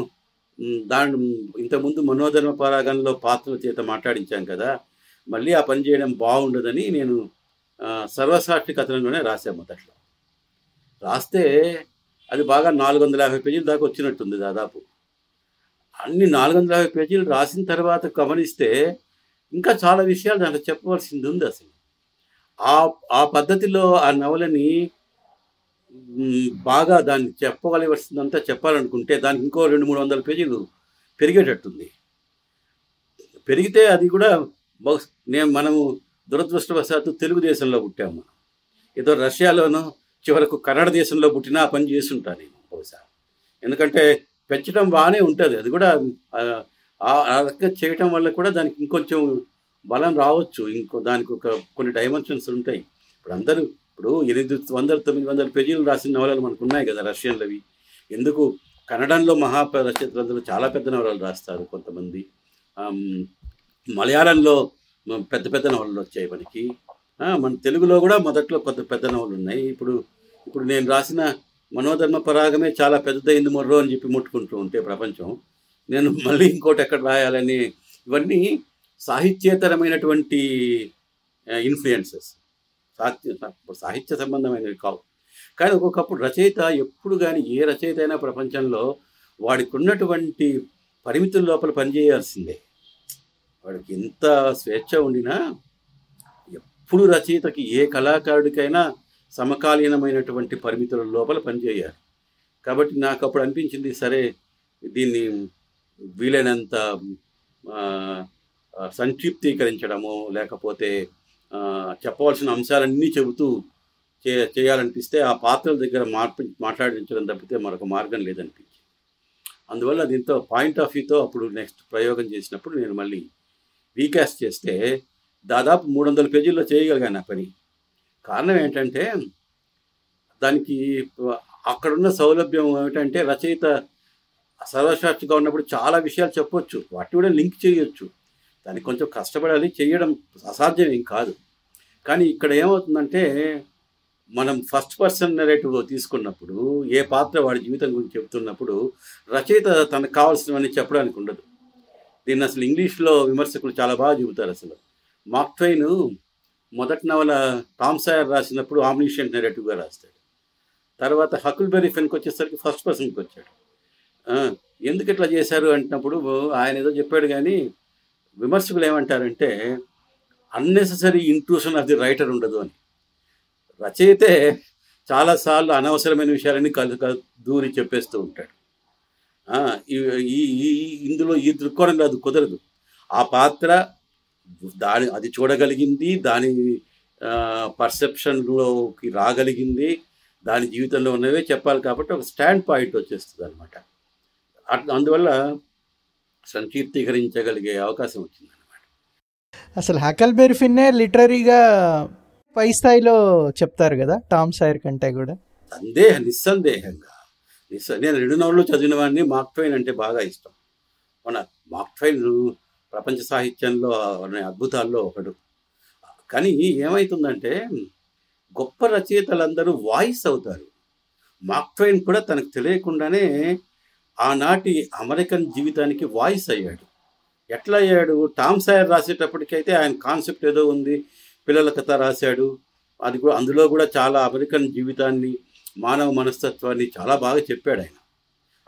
దాని ఇంతకుముందు మనోధర్మ పరాగంలో పాత్రల చేత మాట్లాడించాను కదా, మళ్ళీ ఆ పని చేయడం బాగుండదని నేను సర్వసాక్షి కథనంలోనే రాశాను. మొదట్లో రాస్తే అది బాగా 450 పేజీల దాకా వచ్చినట్టుంది దాదాపు. అన్ని 450 పేజీలు రాసిన తర్వాత గమనిస్తే ఇంకా చాలా విషయాలు దాంట్లో చెప్పవలసింది ఉంది. అసలు ఆ పద్ధతిలో ఆ నవలని బాగా దాన్ని చెప్పవలసిందంతా చెప్పాలనుకుంటే దానికి ఇంకో 200-300 పేజీలు పెరిగేటట్టుంది. పెరిగితే అది కూడా మనము దురదృష్టవశాత్తు తెలుగుదేశంలో పుట్టాము. ఏదో రష్యాలోనో చివరకు కన్నడ దేశంలో పుట్టినా ఆ పని చేస్తుంటాను నేను బహుశా. ఎందుకంటే పెంచడం బాగానే ఉంటుంది, అది కూడా ఆ రకంగా చేయటం వల్ల కూడా దానికి ఇంకొంచెం బలం రావచ్చు. దానికి కొన్ని డైమెన్షన్స్ ఉంటాయి. ఇప్పుడు 800-900 పేజీలు రాసిన నవలలు మనకు ఉన్నాయి కదా రష్యన్లవి. ఎందుకు కన్నడంలో రచయితలందరూ చాలా పెద్ద నవలలు రాస్తారు కొంతమంది. మలయాళంలో పెద్ద నవలలు వచ్చాయి మనకి. మన తెలుగులో కూడా మొదట్లో పెద్ద నవలు ఉన్నాయి. ఇప్పుడు నేను రాసిన మనోధర్మ పరాగమే చాలా పెద్దదైంది మొర్రో అని చెప్పి ముట్టుకుంటూ ఉంటే ప్రపంచం, నేను మళ్ళీ ఇంకోటి ఎక్కడ రాయాలని, ఇవన్నీ సాహిత్యేతరమైనటువంటి ఇన్ఫ్లుయెన్సెస్, సాహిత్య సంబంధమైనవి కావు. కానీ ఒక్కొక్కప్పుడు రచయిత ఎప్పుడు కానీ ఏ రచయిత అయినా ప్రపంచంలో వాడికి ఉన్నటువంటి పరిమితుల లోపల పనిచేయాల్సిందే. వాడికి ఎంత స్వేచ్ఛ ఉండినా ఎప్పుడు రచయితకి ఏ కళాకారుడికైనా సమకాలీనమైనటువంటి పరిమితుల లోపల పనిచేయాలి. కాబట్టి నాకు అప్పుడు అనిపించింది, సరే దీన్ని వీలైనంత సంక్షిప్తీకరించడము, లేకపోతే చెప్పవలసిన అంశాలన్నీ చెబుతూ చేయాలనిపిస్తే ఆ పాత్రల దగ్గర మాట్లాడించడం తప్పితే మరొక మార్గం లేదనిపించింది. అందువల్ల దీంతో పాయింట్ ఆఫ్ వ్యూతో అప్పుడు నెక్స్ట్ ప్రయోగం చేసినప్పుడు నేను మళ్ళీ రీకాస్ట్ చేస్తే దాదాపు 300 పేజీల్లో చేయగలిగాను ఆ పని. కారణం ఏంటంటే దానికి అక్కడున్న సౌలభ్యం ఏమిటంటే రచయిత సర్వసాక్షిగా ఉన్నప్పుడు చాలా విషయాలు చెప్పొచ్చు, వాటిని కూడా లింక్ చేయొచ్చు. దానికి కొంచెం కష్టపడాలి, చేయడం అసాధ్యం ఏం కాదు. కానీ ఇక్కడ ఏమవుతుందంటే మనం ఫస్ట్ పర్సన్ నెరేటివ్ తీసుకున్నప్పుడు ఏ పాత్ర వాడి జీవితం గురించి చెబుతున్నప్పుడు రచయిత తనకు కావాల్సినవన్నీ చెప్పడానికి ఉండదు. దీన్ని అసలు ఇంగ్లీష్లో విమర్శకులు చాలా బాగా చెబుతారు. అసలు మార్క్ ట్వైన్ మొదటి నవల టామ్ సాయర్ రాసినప్పుడు ఆమ్నిషియంట్ నెరేటివ్గా రాస్తాడు. తర్వాత హకుల్బెర్రీ ఫిన్కి వచ్చేసరికి ఫస్ట్ పర్సన్కి వచ్చాడు. ఎందుకు ఇట్లా చేశారు అంటున్నప్పుడు ఆయన ఏదో చెప్పాడు, కానీ విమర్శకులు ఏమంటారంటే unnecessary intrusion of the writer ఉండదు అని. రచయితే చాలాసార్లు అనవసరమైన విషయాలన్నీ దూరి చెప్పేస్తూ ఉంటాడు. ఇందులో ఈ దృక్కోణంలో అది కుదరదు. ఆ పాత్ర అది చూడగలిగింది, దాని పర్సెప్షన్లోకి రాగలిగింది, దాని జీవితంలో ఉన్నవే చెప్పాలి. కాబట్టి ఒక స్టాండ్ పాయింట్ వచ్చేస్తుంది అనమాట. అందువల్ల సంక్షిప్తీకరించగలిగే అవకాశం వచ్చిందనమాట. అసలు హకల్బెర్రీ ఫిన్నే లిటరరీగా పై స్థాయిలో చెప్తారు కదా టామ్ సాయర్ కంటే కూడా. నిస్సందేహంగా నేను 2 నవలు చదివిన వాడిని. మార్క్ ట్వైన్ అంటే బాగా ఇష్టం. మార్క్ ట్వైన్ ప్రపంచ సాహిత్యంలో అద్భుతాల్లో ఒకడు. కానీ ఏమవుతుందంటే గొప్ప రచయితలందరూ వాయిస్ అవుతారు. మార్క్ ట్వైన్ కూడా తనకు తెలియకుండానే ఆనాటి అమెరికన్ జీవితానికి వాయిస్ అయ్యాడు. ఎట్లా అయ్యాడు? టామ్ సాయర్ రాసేటప్పటికైతే ఆయన కాన్సెప్ట్ ఏదో ఉంది, పిల్లల కథ రాశాడు. అది కూడా అందులో కూడా చాలా అమెరికన్ జీవితాన్ని మానవ మనస్తత్వాన్ని చాలా బాగా చెప్పాడు ఆయన.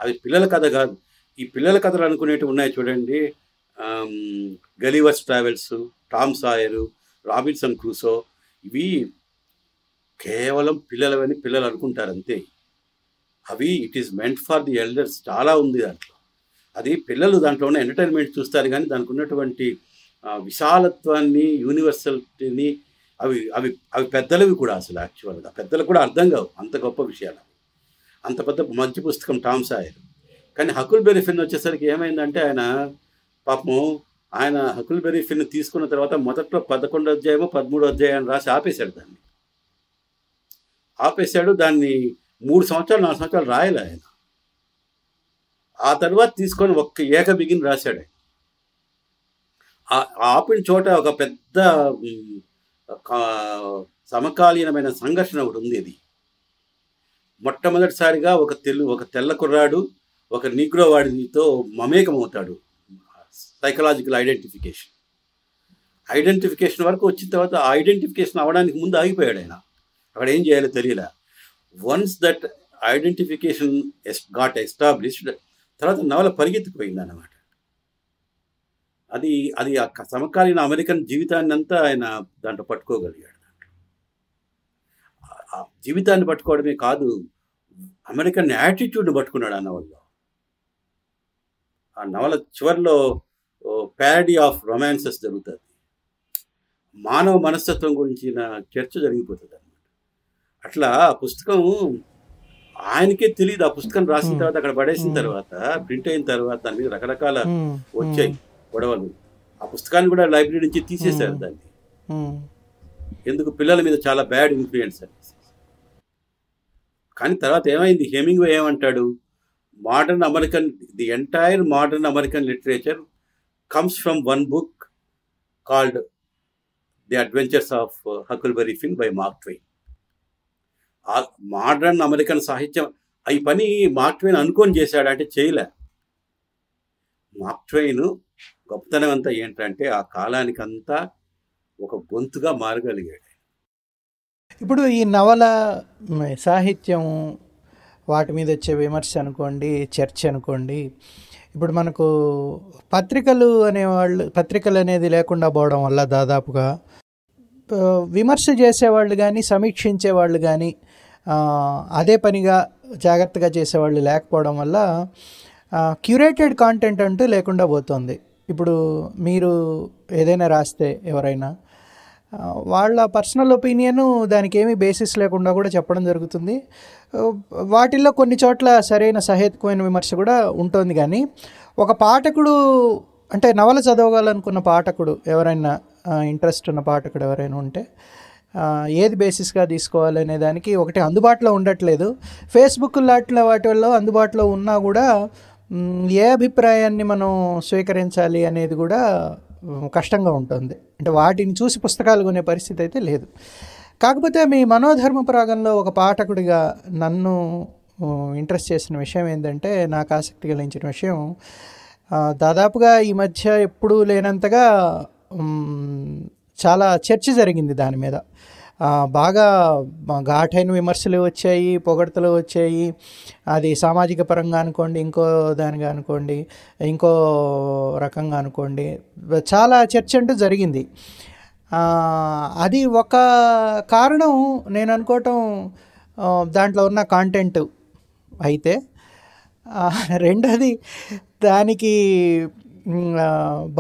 అది పిల్లల కథ కాదు. ఈ పిల్లల కథలు అనుకునేటివి ఉన్నాయి చూడండి. Gulliver's travels, Tom సాయరు, Robinson Crusoe, ఇవి కేవలం పిల్లలవని పిల్లలు అనుకుంటారు అంతే. అవి it is meant for the elders. చాలా ఉంది దాంట్లో. అది పిల్లలు దాంట్లో ఉన్న ఎంటర్టైన్మెంట్ చూస్తారు, కానీ దానికి ఉన్నటువంటి విశాలత్వాన్ని, యూనివర్సల్టీని అవి అవి అవి పెద్దలవి కూడా. అసలు యాక్చువల్గా పెద్దలకు కూడా అర్థం కావు అంత గొప్ప విషయాలు. అంత పెద్ద మంచి పుస్తకం టామ్ సాయర్. కానీ హకుల్బెర్రీ ఫిన్ వచ్చేసరికి ఏమైందంటే, ఆయన హకుల్బెర్రీ ఫిన్ తీసుకున్న తర్వాత మొదట్లో 11వ అధ్యాయమో 13వ అధ్యాయం రాసి ఆపేశాడు. దాన్ని 3 సంవత్సరాలు 4 సంవత్సరాలు రాయలే ఆయన. ఆ తర్వాత తీసుకొని ఒక్క ఏక బిగిన్ రాశాడు. ఆపిన చోట ఒక పెద్ద సమకాలీనమైన సంఘర్షణ ఒకటి ఉంది. ఇది మొట్టమొదటిసారిగా ఒక తెల్ల కుర్రాడు ఒక నీగ్రో వాడితో మమేకమవుతాడు. సైకలాజికల్ ఐడెంటిఫికేషన్ వరకు వచ్చిన తర్వాత ఆ ఐడెంటిఫికేషన్ అవ్వడానికి ముందు ఆగిపోయాడు ఆయన. అక్కడ ఏం చేయాలో తెలియలే. Once that identification got established, తర్వాత నవల పరిగెత్తిపోయింది అన్నమాట. అది ఆ సమకాలీన అమెరికన్ జీవితాన్ని అంతా ఆయన దాంట్లో పట్టుకోగలిగాడు. ఆ జీవితాన్ని పట్టుకోవడమే కాదు, అమెరికన్ యాటిట్యూడ్ని పట్టుకున్నాడు ఆ నవల్లో. ఆ నవల చివరిలో ప్యారడీ ఆఫ్ రొమాన్సెస్ జరుగుతుంది. మానవ మనస్తత్వం గురించిన చర్చ జరిగిపోతుంది అన్నమాట. అట్లా ఆ పుస్తకం ఆయనకే తెలియదు. ఆ పుస్తకం రాసిన తర్వాత, అక్కడ పడేసిన తర్వాత, ప్రింట్ అయిన తర్వాత దాని మీద రకరకాల వచ్చాయి గొడవలు. ఆ పుస్తకాన్ని కూడా లైబ్రరీ నుంచి తీసేశారు దాన్ని. ఎందుకు? పిల్లల మీద చాలా బ్యాడ్ ఇన్ఫ్లుయెన్స్ అని. కానీ తర్వాత ఏమైంది? హెమింగ్వే ఏమంటాడు? The entire modern American literature comes from one book called the adventures of Huckleberry Finn by Mark Twain. ఆ మోడర్న్ అమెరికన్ సాహిత్యం ఈ పని మార్క్ ట్వైన్ అనుకొని చేశాడంటే చేయలే. మార్క్ ట్వైన్ గొప్పతనం అంతా ఏంటంటే ఆ కాలానికంతా ఒక గొంతుగా మారగలిగాడు. ఇప్పుడు ఈ నవల సాహిత్యం, వాటి మీద వచ్చే విమర్శ అనుకోండి, చర్చ అనుకోండి, ఇప్పుడు మనకు పత్రికలు అనేది లేకుండా పోవడం వల్ల దాదాపుగా విమర్శ చేసేవాళ్ళు కానీ, సమీక్షించే వాళ్ళు కానీ, అదే పనిగా జాగ్రత్తగా చేసేవాళ్ళు లేకపోవడం వల్ల క్యూరేటెడ్ కాంటెంట్ అంటూ లేకుండా పోతుంది. ఇప్పుడు మీరు ఏదైనా రాస్తే ఎవరైనా వాళ్ళ పర్సనల్ ఒపీనియను దానికి ఏమీ బేసిస్ లేకుండా కూడా చెప్పడం జరుగుతుంది. వాటిల్లో కొన్ని చోట్ల సరైన సహేతుకమైన విమర్శ కూడా ఉంటుంది. కానీ ఒక పాఠకుడు, అంటే నవల చదవగలనుకున్న పాఠకుడు ఎవరైనా, ఇంట్రెస్ట్ ఉన్న పాఠకుడు ఎవరైనా ఉంటే ఏది బేసిస్గా తీసుకోవాలనే దానికి ఒకటి అందుబాటులో ఉండట్లేదు. ఫేస్బుక్ లాంటి వాటిల్లో అందుబాటులో ఉన్నా కూడా ఏ అభిప్రాయాన్ని మనం స్వీకరించాలి అనేది కూడా కష్టంగా ఉంటుంది. అంటే వాటిని చూసి పుస్తకాలు కొనే పరిస్థితి అయితే లేదు. కాకపోతే మీ మనోధర్మ పరాగంలో ఒక పాఠకుడిగా నన్ను ఇంట్రెస్ట్ చేసిన విషయం ఏంటంటే, నాకు ఆసక్తి కలిగించిన విషయం, దాదాపుగా ఈ మధ్య ఎప్పుడూ లేనంతగా చాలా చర్చ జరిగింది దాని మీద. బాగా ఘాటైన విమర్శలు వచ్చాయి, పొగడ్తలు వచ్చాయి. అది సామాజిక పరంగా అనుకోండి, ఇంకో దానిగా అనుకోండి, ఇంకో రకంగా అనుకోండి, చాలా చర్చ అంటూ జరిగింది. అది ఒక కారణం నేను అనుకోవటం, దాంట్లో ఉన్న కాంటెంట్ అయితే. రెండోది, దానికి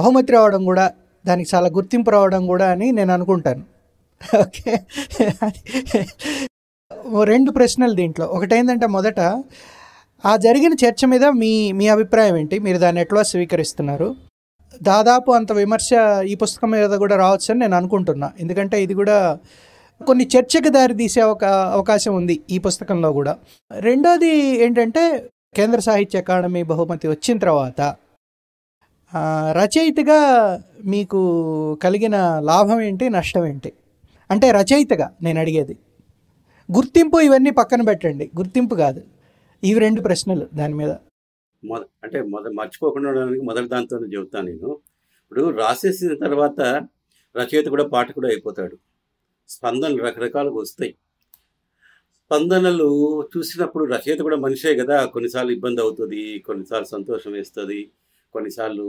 బహుమతి రావడం కూడా, దానికి చాలా గుర్తింపు రావడం కూడా అని నేను అనుకుంటాను. ఓకే, 2 ప్రశ్నలు దీంట్లో. ఒకటేంటంటే, మొదట ఆ జరిగిన చర్చ మీద మీ అభిప్రాయం ఏంటి? మీరు దాన్ని ఎట్లా స్వీకరిస్తున్నారు? దాదాపు అంత విమర్శ ఈ పుస్తకం మీద కూడా రావచ్చు అని నేను అనుకుంటున్నా. ఎందుకంటే ఇది కూడా కొన్ని చర్చకు దారి తీసే అవకాశం ఉంది ఈ పుస్తకంలో కూడా. రెండోది ఏంటంటే, కేంద్ర సాహిత్య అకాడమీ బహుమతి వచ్చిన తర్వాత రచయితగా మీకు కలిగిన లాభం ఏంటి, నష్టం ఏంటి? అంటే రచయితగా నేను అడిగేది. గుర్తింపు ఇవన్నీ పక్కన పెట్టండి, గుర్తింపు కాదు, ఇవి 2 ప్రశ్నలు దాని మీద. అంటే మర్చిపోకుండా మొదటి దాంతోనే చెబుతాను నేను. ఇప్పుడు రాసేసిన తర్వాత రచయిత కూడా పాఠకుడు అయిపోతాడు. స్పందనలు రకరకాలుగా వస్తాయి. స్పందనలు చూసినప్పుడు రచయిత కూడా మనిషే కదా, కొన్నిసార్లు ఇబ్బంది అవుతుంది, కొన్నిసార్లు సంతోషం వేస్తుంది, కొన్నిసార్లు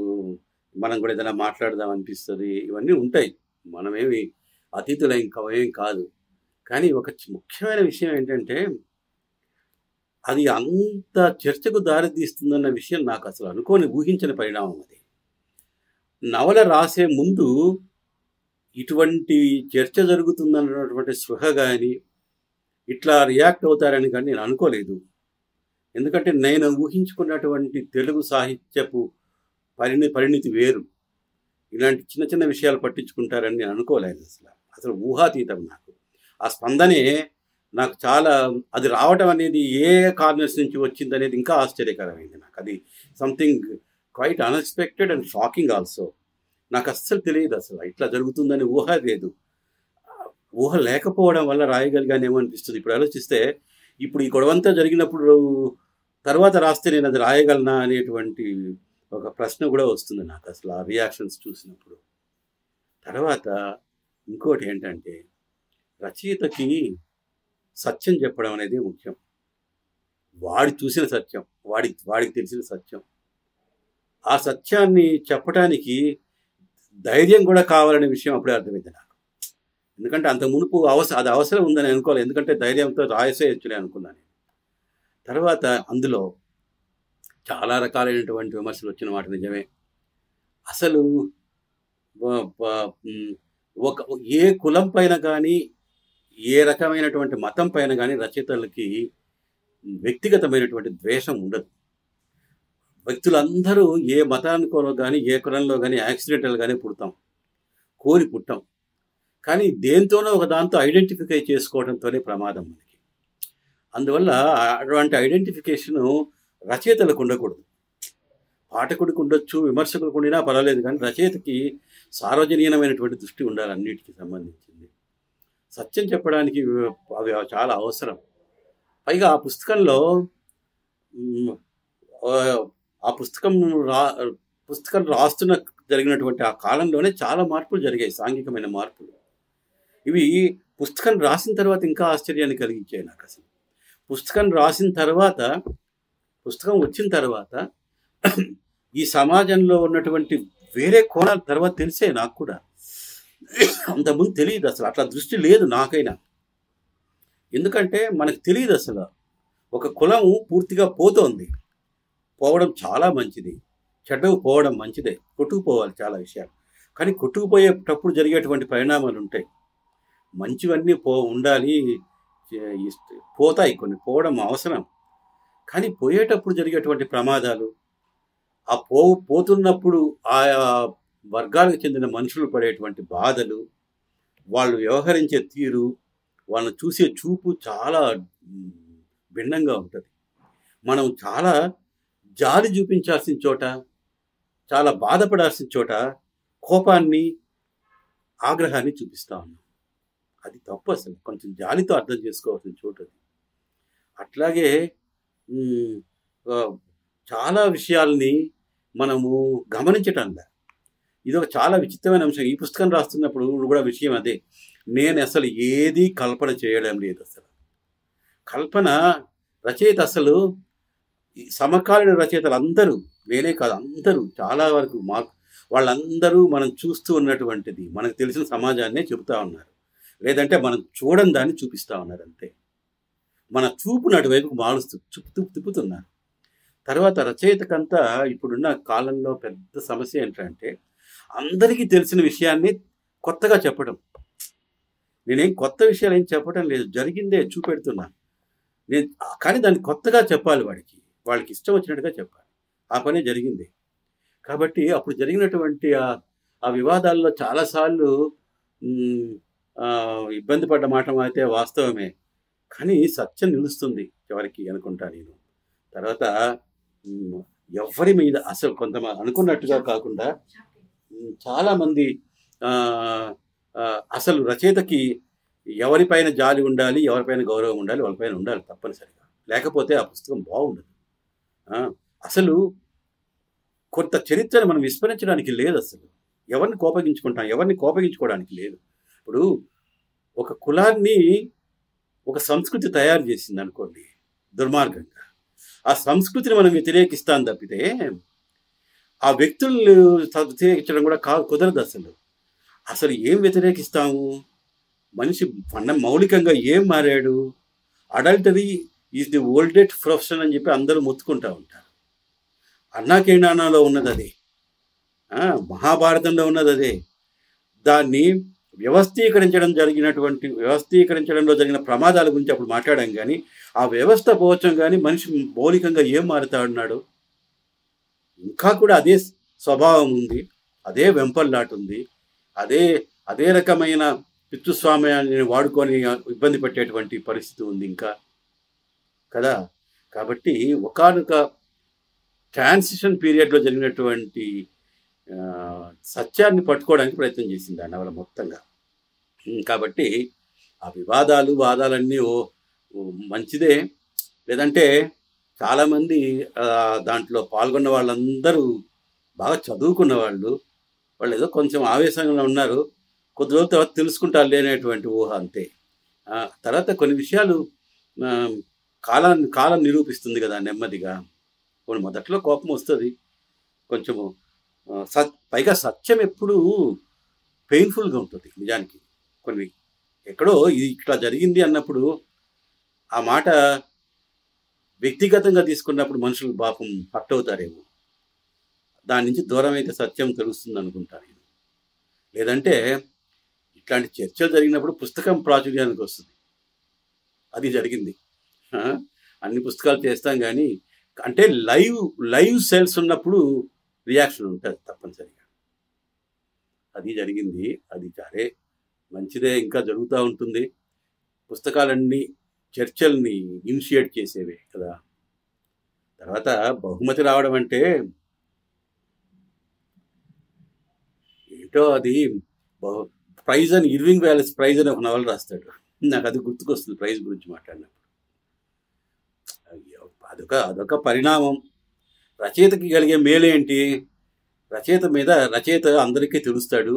మనం కూడా ఏదైనా మాట్లాడదాం అనిపిస్తుంది, ఇవన్నీ ఉంటాయి. మనమేమి అతీతులేం ఏం కాదు. కానీ ఒక ముఖ్యమైన విషయం ఏంటంటే అది అంత చర్చకు దారితీస్తుందన్న విషయం నాకు అసలు ఊహించని పరిణామం అది. నవల రాసే ముందు ఇటువంటి చర్చ జరుగుతుందన్నటువంటి స్పృహ కానీ, ఇట్లా రియాక్ట్ అవుతారని కానీ నేను అనుకోలేదు. ఎందుకంటే నేను ఊహించుకున్నటువంటి తెలుగు సాహిత్యపు పరిణితి వేరు. ఇలాంటి చిన్న చిన్న విషయాలు పట్టించుకుంటారని నేను అనుకోలేదు. అసలు ఊహాతీతం నాకు. ఆ స్పందనే నాకు చాలా, అది రావటం అనేది ఏ కార్నర్స్ నుంచి వచ్చింది అనేది ఇంకా ఆశ్చర్యకరమైంది నాకు. అది something quite unexpected and shocking also. నాకు అస్సలు తెలియదు, అసలు ఇట్లా జరుగుతుందని ఊహ లేదు. ఊహ లేకపోవడం వల్ల రాయగలిగానేమో అనిపిస్తుంది. ఇప్పుడు ఆలోచిస్తే, ఇప్పుడు ఈ గొడవంతా జరిగినప్పుడు తర్వాత రాస్తే నేను అది రాయగలనా అనేటువంటి ఒక ప్రశ్న కూడా వస్తుంది నాకు అసలు ఆ రియాక్షన్స్ చూసినప్పుడు. తర్వాత ఇంకోటి ఏంటంటే, రచయితకి సత్యం చెప్పడం అనేది ముఖ్యం. వాడి చూసిన సత్యం, వాడికి తెలిసిన సత్యం. ఆ సత్యాన్ని చెప్పడానికి ధైర్యం కూడా కావాలనే విషయం అప్పుడే అర్థమైంది నాకు. ఎందుకంటే అంత మునుపు అది అవసరం ఉందని అనుకోవాలి. ఎందుకంటే ధైర్యంతో రాసేయచ్చులే అనుకున్నాను. తర్వాత అందులో చాలా రకాలైనటువంటి విమర్శలు వచ్చిన మాట నిజమే. అసలు ఒక ఏ కులం పైన కానీ, ఏ రకమైనటువంటి మతం పైన కానీ రచయితలకి వ్యక్తిగతమైనటువంటి ద్వేషం ఉండదు. వ్యక్తులందరూ ఏ మతానికోనో కానీ, ఏ కులంలో కానీ యాక్సిడెంటల్గానే పుడతాం, కోరి పుట్టాం. కానీ దేంతోనో ఒక దాంతో ఐడెంటిఫై చేసుకోవడంతోనే ప్రమాదం మనకి. అందువల్ల అటువంటి ఐడెంటిఫికేషను రచయితలకు ఉండకూడదు. పాఠకుడికి ఉండొచ్చు, విమర్శకులకు ఉండినా పర్వాలేదు, కానీ రచయితకి సార్వజనీయమైనటువంటి దృష్టి ఉండాలి అన్నిటికీ సంబంధించింది. సత్యం చెప్పడానికి అవి చాలా అవసరం. పైగా ఆ పుస్తకంలో పుస్తకం రాస్తున్న జరిగినటువంటి ఆ కాలంలోనే చాలా మార్పులు జరిగాయి, సాంఘికమైన మార్పులు. ఇవి పుస్తకం రాసిన తర్వాత ఇంకా ఆశ్చర్యాన్ని కలిగించాయి నాకు. అసలు పుస్తకం రాసిన తర్వాత, పుస్తకం వచ్చిన తర్వాత ఈ సమాజంలో ఉన్నటువంటి వేరే కోణాల తర్వాత తెలిసే నాకు కూడా. అంతకుముందు తెలియదు అసలు, అట్లా దృష్టి లేదు నాకైనా. ఎందుకంటే మనకు తెలియదు అసలు ఒక కులము పూర్తిగా పోతోంది. పోవడం చాలా మంచిది, చెడ్డకు పోవడం మంచిదే, కొట్టుకుపోవాలి చాలా విషయాలు. కానీ కొట్టుకుపోయేటప్పుడు జరిగేటువంటి పరిణామాలు ఉంటాయి. మంచివన్నీ ఉండాలి, పోతాయి, కొన్ని పోవడం అవసరం. కానీ పోయేటప్పుడు జరిగేటువంటి ప్రమాదాలు, ఆ పోతున్నప్పుడు ఆయా వర్గాలకు చెందిన మనుషులు పడేటువంటి బాధలు, వాళ్ళు వ్యవహరించే తీరు, వాళ్ళని చూసే చూపు చాలా భిన్నంగా ఉంటుంది. మనం చాలా జాలి చూపించాల్సిన చోట, చాలా బాధపడాల్సిన చోట కోపాన్ని, ఆగ్రహాన్ని చూపిస్తూ ఉన్నాం. అది తప్పు. అసలు కొంచెం జాలితో అర్థం చేసుకోవాల్సిన చోటు అది. అట్లాగే చాలా విషయాల్ని మనము గమనించటంలా. ఇది ఒక చాలా విచిత్రమైన అంశం. ఈ పుస్తకం రాస్తున్నప్పుడు కూడా విషయం అదే. నేను అసలు ఏది కల్పన చేయడం లేదు. అసలు కల్పన రచయిత, అసలు సమకాలీన రచయితలు అందరూ, నేనే కాదు అందరూ, చాలా వరకు వాళ్ళందరూ మనం చూస్తూ ఉన్నటువంటిది, మనకు తెలిసిన సమాజాన్నే చెబుతూ ఉన్నారు. లేదంటే మనం చూడని దాన్ని చూపిస్తూ ఉన్నారు అంతే. మన చూపును అటువైపు మారుస్తూ తిప్పుతున్నారు. తర్వాత రచయితకంతా ఇప్పుడున్న కాలంలో పెద్ద సమస్య ఏంటంటే, అందరికీ తెలిసిన విషయాన్ని కొత్తగా చెప్పడం. నేనేం కొత్త విషయాలు ఏం చెప్పడం లేదు, జరిగిందే చూపెడుతున్నా నేను. కానీ దాన్ని కొత్తగా చెప్పాలి, వాళ్ళకి ఇష్టం వచ్చినట్టుగా చెప్పాలి. ఆ పనే జరిగింది. కాబట్టి అప్పుడు జరిగినటువంటి ఆ వివాదాల్లో చాలాసార్లు ఇబ్బంది పడ్డ మాట అయితే వాస్తవమే. కానీ సత్యం నిలుస్తుంది చివరికి అనుకుంటా నేను. తర్వాత ఎవరి మీద అసలు కొంతమంది అనుకున్నట్టుగా కాకుండా చాలామంది అసలు రచయితకి ఎవరిపైన జాలి ఉండాలి, ఎవరిపైన గౌరవం ఉండాలి, వాళ్ళపైన ఉండాలి తప్పనిసరిగా. లేకపోతే ఆ పుస్తకం బాగుండదు. అసలు కొంత చరిత్రను మనం విస్మరించడానికి లేదు. అసలు ఎవరిని కోపగించుకుంటాం, ఎవరిని కోపగించుకోవడానికి లేదు. ఇప్పుడు ఒక కులాన్ని ఒక సంస్కృతి తయారు చేసింది అనుకోండి దుర్మార్గంగా. ఆ సంస్కృతిని మనం వ్యతిరేకిస్తాం తప్పితే ఆ వ్యక్తులు వ్యతిరేకించడం కూడా కుదరదు. అసలు ఏం వ్యతిరేకిస్తాము? మనిషి మౌలికంగా ఏం మారాడు? Adultery is the oldest profession అని చెప్పి అందరూ మొత్తుకుంటూ ఉంటారు. అన్నాకేనానాలో ఉన్నది అదే, మహాభారతంలో ఉన్నది అదే. దాన్ని వ్యవస్థీకరించడంలో జరిగిన ప్రమాదాల గురించి అప్పుడు మాట్లాడాం. కానీ ఆ వ్యవస్థ పోవచ్చం కానీ మనిషి మౌలికంగా ఏం మారుతా ఉన్నాడు? ఇంకా కూడా అదే స్వభావం ఉంది, అదే వెంపల్లాట ఉంది, అదే రకమైన పితృస్వామ్యాన్ని వాడుకొని ఇబ్బంది పెట్టేటువంటి పరిస్థితి ఉంది ఇంకా కదా. కాబట్టి ఒకానొక ట్రాన్సిషన్ పీరియడ్లో జరిగినటువంటి సత్యాన్ని పట్టుకోవడానికి ప్రయత్నం చేసింది ఆ నవల మొత్తంగా. కాబట్టి ఆ వాదాలన్నీ మంచిదే. లేదంటే చాలామంది దాంట్లో పాల్గొన్న వాళ్ళందరూ బాగా చదువుకున్న వాళ్ళు ఏదో కొంచెం ఆవేశంగా ఉన్నారు, కొద్ది రోజుల తర్వాత తెలుసుకుంటారు లేనటువంటి ఊహ అంతే. తర్వాత కొన్ని విషయాలు కాలం నిరూపిస్తుంది కదా నెమ్మదిగా. కొన్ని మొదట్లో కోపం వస్తుంది కొంచెము, పైగా సత్యం ఎప్పుడూ పెయిన్ఫుల్గా ఉంటుంది నిజానికి. కొన్ని ఎక్కడో ఇది ఇట్లా జరిగింది అన్నప్పుడు ఆ మాట వ్యక్తిగతంగా తీసుకున్నప్పుడు మనుషులు పాపం హర్ట్ అవుతారేమో, దాని నుంచి దూరం అయితే సత్యం తెలుస్తుంది అనుకుంటాను నేను. లేదంటే ఇట్లాంటి చర్చలు జరిగినప్పుడు పుస్తకం ప్రాచుర్యానికి వస్తుంది, అది జరిగింది. అన్ని పుస్తకాలు చేస్తాం కానీ అంటే లైవ్ సెల్స్ ఉన్నప్పుడు రియాక్షన్ ఉంటుంది తప్పనిసరిగా. అది జరిగింది, అది సరే మంచిదే, ఇంకా జరుగుతూ ఉంటుంది. పుస్తకాలన్నీ చర్చల్ని ఇనిషియేట్ చేసేవే కదా. తర్వాత బహుమతి రావడం అంటే ఏంటో, అది ప్రైజ్ అని ఇర్వింగ్ వ్యాలెస్ ప్రైజ్ అని ఒక నవల రాస్తాడు, నాకు అది గుర్తుకొస్తుంది ప్రైజ్ గురించి మాట్లాడినప్పుడు. అదొక పరిణామం. రచయితకి కలిగే మేలేంటి? రచయిత అందరికీ తెలుస్తాడు,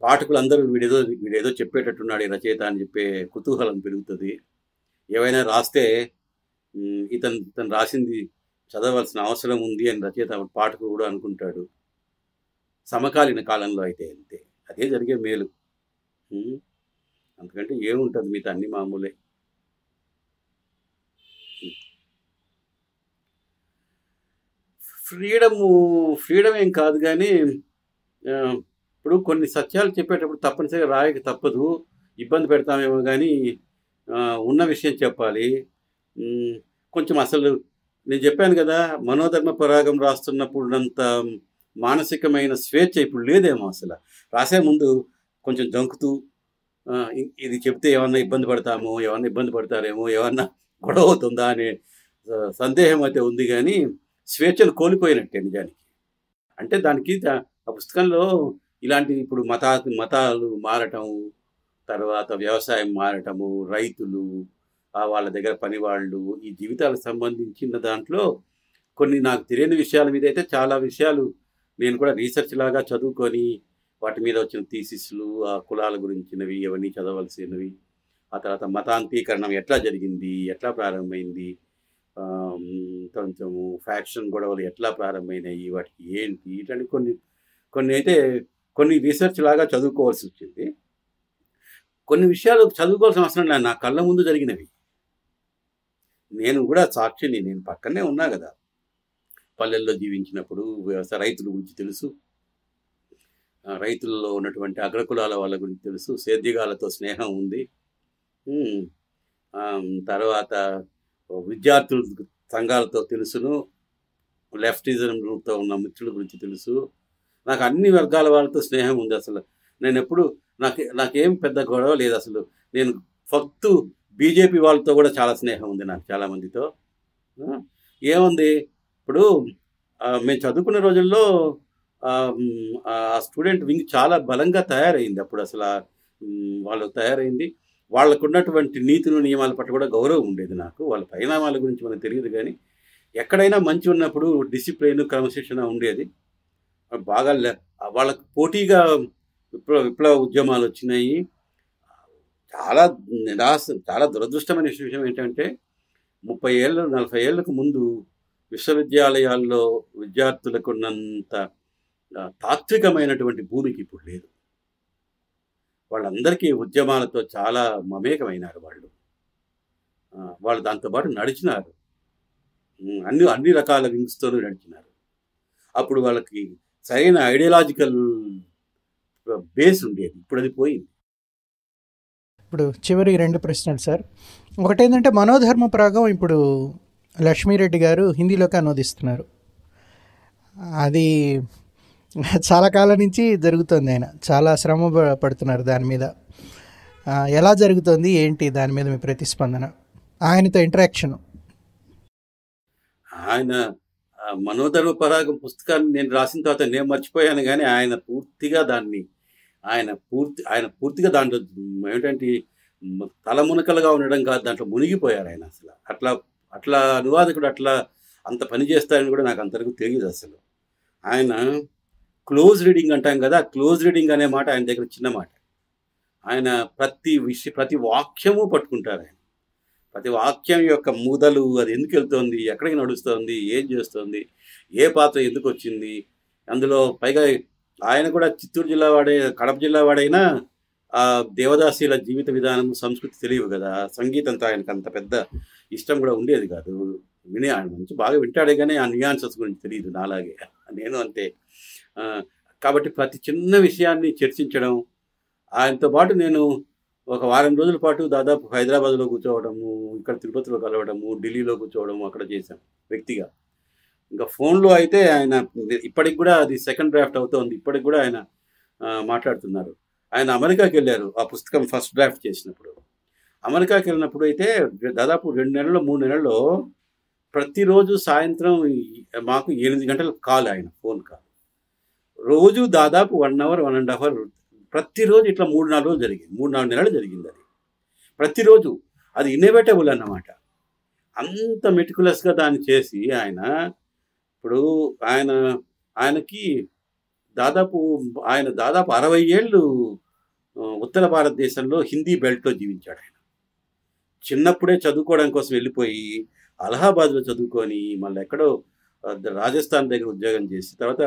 పాఠకులు అందరూ వీడేదో చెప్పేటట్టున్నాడు ఈ రచయిత అని చెప్పే కుతూహలం పెరుగుతుంది. ఏవైనా రాస్తే ఇతను రాసింది చదవాల్సిన అవసరం ఉంది అని రచయిత పాఠకుడు కూడా అనుకుంటాడు. సమకాలీన కాలంలో అయితే అంతే, అదే జరిగే మేలు. అందుకంటే ఏముంటుంది, మీతో అన్ని మామూలే. ఫ్రీడమ్ ఏం కాదు కానీ ఇప్పుడు కొన్ని సత్యాలు చెప్పేటప్పుడు తప్పనిసరిగా రాయక తప్పదు, ఇబ్బంది పెడతామేమో కానీ ఉన్న విషయం చెప్పాలి. కొంచెం అసలు నేను చెప్పాను కదా, మనోధర్మ పరాగం రాస్తున్నప్పుడున్నంత మానసికమైన స్వేచ్ఛ ఇప్పుడు లేదేమో. అసలు రాసే ముందు కొంచెం జంకుతూ ఇది చెప్తే ఏమన్నా ఇబ్బంది పడతారేమో, ఏమన్నా గొడవ అవుతుందా అనే సందేహం అయితే ఉంది. కానీ స్వేచ్ఛను కోల్పోయినట్టే నిజానికి. అంటే దానికి ఆ పుస్తకంలో ఇలాంటి ఇప్పుడు మతాలు మారటం, తర్వాత వ్యవసాయం మారటము, రైతులు, వాళ్ళ దగ్గర పనివాళ్ళు, ఈ జీవితాలకు సంబంధించిన దాంట్లో కొన్ని నాకు తెలియని విషయాల మీద అయితే చాలా విషయాలు నేను కూడా రీసెర్చ్ లాగా చదువుకొని వాటి మీద వచ్చిన థీసిస్లు, ఆ కులాల గురించినవి అవన్నీ చదవలసినవి, ఆ తర్వాత మతాంతీకరణం ఎట్లా జరిగింది, ఎట్లా ప్రారంభమైంది, కొంచెము ఫ్యాక్షన్ గొడవలు ఎట్లా ప్రారంభమైనాయి, వాటికి ఏంటి, ఇట్లాంటి కొన్ని రీసెర్చ్ లాగా చదువుకోవాల్సి వచ్చింది. కొన్ని విషయాలు చదువుకోవాల్సిన అవసరం లేదు, నా కళ్ళ ముందు జరిగినవి. నేను కూడా సాక్షిని, నేను పక్కనే ఉన్నా కదా. పల్లెల్లో జీవించినప్పుడు రైతుల గురించి తెలుసు, రైతుల్లో ఉన్నటువంటి అగ్రకులాల వాళ్ళ గురించి తెలుసు, సేద్యగాలతో స్నేహం ఉంది. తర్వాత విద్యార్థుల సంఘాలతో తెలుసును, లెఫ్టిజంతో ఉన్న మిత్రుల గురించి తెలుసు. నాకు అన్ని వర్గాల వాళ్ళతో స్నేహం ఉంది. అసలు నేను ఎప్పుడు నాకేం పెద్ద గొడవ లేదు. అసలు నేను ఫక్తు బీజేపీ వాళ్ళతో కూడా చాలా స్నేహం ఉంది నాకు, చాలామందితో. ఏముంది ఇప్పుడు మేము చదువుకున్న రోజుల్లో ఆ స్టూడెంట్ వింగ్ చాలా బలంగా తయారైంది. అప్పుడు అసలు వాళ్ళు తయారైంది, వాళ్ళకు ఉన్నటువంటి నీతులు నియమాల పట్ల కూడా గౌరవం ఉండేది నాకు. వాళ్ళ పరిణామాల గురించి మనకు తెలియదు కానీ ఎక్కడైనా మంచి ఉన్నప్పుడు డిసిప్లిన్, క్రమశిక్షణ ఉండేది. బాగా వాళ్ళకు పోటీగా విప్లవ ఉద్యమాలు వచ్చినాయి. చాలా నిరాశ, చాలా దురదృష్టమైన విషయం ఏంటంటే 30 ఏళ్ళు 40 ఏళ్ళకు ముందు విశ్వవిద్యాలయాల్లో విద్యార్థులకు ఉన్నంత తాత్వికమైనటువంటి భూమికి ఇప్పుడు లేదు. వాళ్ళందరికీ ఉద్యమాలతో చాలా మమేకమైనారు వాళ్ళు. వాళ్ళు దాంతో పాటు నడిచినారు. అన్ని అన్ని రకాల వింగ్స్తోనూ నడిచినారు. అప్పుడు వాళ్ళకి సరైన ఐడియాలజికల్ బేస్ ఉండేది. ఇప్పుడు అది పోయింది. ఇప్పుడు చివరి 2 ప్రశ్నలు సార్. ఒకటేంటంటే మనోధర్మ పరాగం ఇప్పుడు లక్ష్మీరెడ్డి గారు హిందీలోకి అనువదిస్తున్నారు. అది చాలా కాలం నుంచి జరుగుతుంది. ఆయన చాలా శ్రమ పడుతున్నారు దాని మీద. ఎలా జరుగుతుంది ఏంటి దాని మీద మీ ప్రతిస్పందన, ఆయనతో ఇంటరాక్షన్? ఆయన మనోధర్మ పరాగం పుస్తకాన్ని నేను రాసిన తర్వాత నేను మర్చిపోయాను, కానీ ఆయన పూర్తిగా దాంట్లో ఏమిటంటే తలమునకలుగా ఉండడం కాదు, దాంట్లో మునిగిపోయారు ఆయన. అసలు అట్లా అనువాదకుడు అట్లా అంత పని చేస్తారని కూడా నాకు అంతవరకు తెలియదు అసలు. ఆయన క్లోజ్ రీడింగ్ అంటాం కదా, క్లోజ్ రీడింగ్ అనే మాట ఆయన దగ్గర చిన్న మాట. ఆయన ప్రతి వాక్యము పట్టుకుంటారు. ఆయన ప్రతి వాక్యం యొక్క మూదలు, అది ఎందుకు వెళ్తోంది, ఎక్కడికి నడుస్తోంది, ఏం చేస్తోంది, ఏ పాత్ర ఎందుకు వచ్చింది. అందులో పైగా ఆయన కూడా చిత్తూరు జిల్లా వాడే, కడప జిల్లా వాడైనా ఆ దేవదాసీల జీవిత విధానం, సంస్కృతి తెలియవు కదా. సంగీతంతో ఆయనకు అంత పెద్ద ఇష్టం కూడా ఉండేది కాదు. ఆయన మంచి బాగా వింటాడే కానీ ఆ న్యూయాన్సెస్ గురించి తెలియదు, నాలాగే. నేను అంతే. కాబట్టి ప్రతి చిన్న విషయాన్ని చర్చించడం, ఆయనతో పాటు నేను ఒక వారం రోజుల పాటు దాదాపు హైదరాబాద్లో కూర్చోవడము, ఇక్కడ తిరుపతిలో కలవడము, ఢిల్లీలో కూర్చోవడము అక్కడ చేశాను వ్యక్తిగా. ఇంకా ఫోన్లో అయితే ఆయన ఇప్పటికి కూడా అది సెకండ్ డ్రాఫ్ట్ అవుతోంది. ఇప్పటికి కూడా ఆయన మాట్లాడుతున్నారు. ఆయన అమెరికాకి వెళ్ళారు ఆ పుస్తకం ఫస్ట్ డ్రాఫ్ట్ చేసినప్పుడు. అమెరికాకి వెళ్ళినప్పుడు అయితే దాదాపు 2 నెలలు 3 నెలల్లో ప్రతిరోజు సాయంత్రం మాకు 8 గంటలకు కాల్, ఆయన ఫోన్ కాల్. రోజు దాదాపు 1 అవర్ 1.5 అవర్ ప్రతిరోజు. ఇట్లా 3-4 రోజులు జరిగింది, 3-4 నెలలు జరిగింది అది ప్రతిరోజు. అది ఇన్నోవేటబుల్ అన్నమాట. అంత మెటికులస్గా దాన్ని చేసి ఆయన ఇప్పుడు ఆయనకి దాదాపు 60 ఏళ్ళు ఉత్తర భారతదేశంలో హిందీ బెల్ట్లో జీవించాడు. ఆయన చిన్నప్పుడే చదువుకోవడం కోసం వెళ్ళిపోయి అలహాబాద్లో చదువుకొని మళ్ళీ ఎక్కడో రాజస్థాన్ దగ్గర ఉద్యోగం చేసి తర్వాత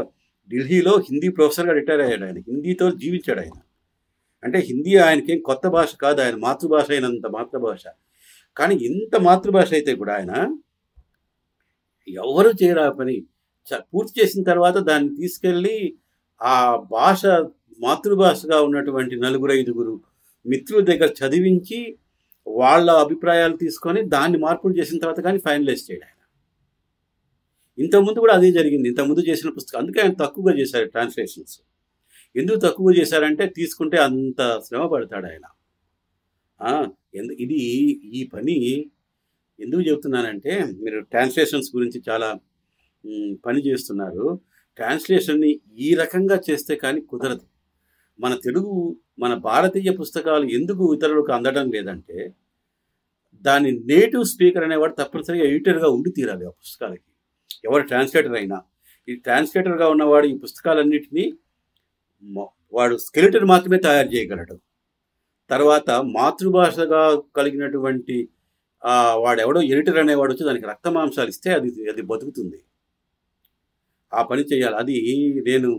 ఢిల్లీలో హిందీ ప్రొఫెసర్గా రిటైర్ అయ్యాడు. ఆయన హిందీతో జీవించాడు. ఆయన అంటే హిందీ ఆయనకేం కొత్త భాష కాదు, ఆయన మాతృభాష అయినంత మాతృభాష. కానీ ఇంత మాతృభాష అయితే కూడా ఆయన ఎవరు చేయరా పని పూర్తి చేసిన తర్వాత దాన్ని తీసుకెళ్ళి ఆ భాష మాతృభాషగా ఉన్నటువంటి 4-5 మిత్రుల దగ్గర చదివించి వాళ్ళ అభిప్రాయాలు తీసుకొని దాన్ని మార్పులు చేసిన తర్వాత కానీ ఫైనలైజ్ చేయడు ఆయన. ఇంతకుముందు కూడా అదే జరిగింది. ఇంతకుముందు చేసిన పుస్తకం అందుకే ఆయన తక్కువగా చేశారు ట్రాన్స్లేషన్స్. ఎందుకు తక్కువ చేశారంటే తీసుకుంటే అంత శ్రమ పడతాడు ఆయన. ఇది ఈ పని ఎందుకు చెబుతున్నానంటే, మీరు ట్రాన్స్లేషన్స్ గురించి చాలా పని చేస్తున్నారు. ట్రాన్స్లేషన్ని ఈ రకంగా చేస్తే కానీ కుదరదు. మన భారతీయ పుస్తకాలు ఎందుకు ఇతరులకు అందడం లేదంటే, దాని నేటివ్ స్పీకర్ అనేవాడు తప్పనిసరిగా ఎడిటర్గా ఉండి తీరాలి ఆ పుస్తకాలకి. ఎవరు ట్రాన్స్లేటర్ అయినా, ఈ ట్రాన్స్లేటర్గా ఉన్నవాడు ఈ పుస్తకాలన్నింటినీ వాడు స్కెలిటన్ మాత్రమే తయారు చేయగలడు. తర్వాత మాతృభాషగా కలిగినటువంటి వాడెవడో ఎడిటర్ అనేవాడు వచ్చి దానికి రక్తమాంసాలు ఇస్తే అది బతుకుతుంది. ఆ పని చేయాలి. అది నేను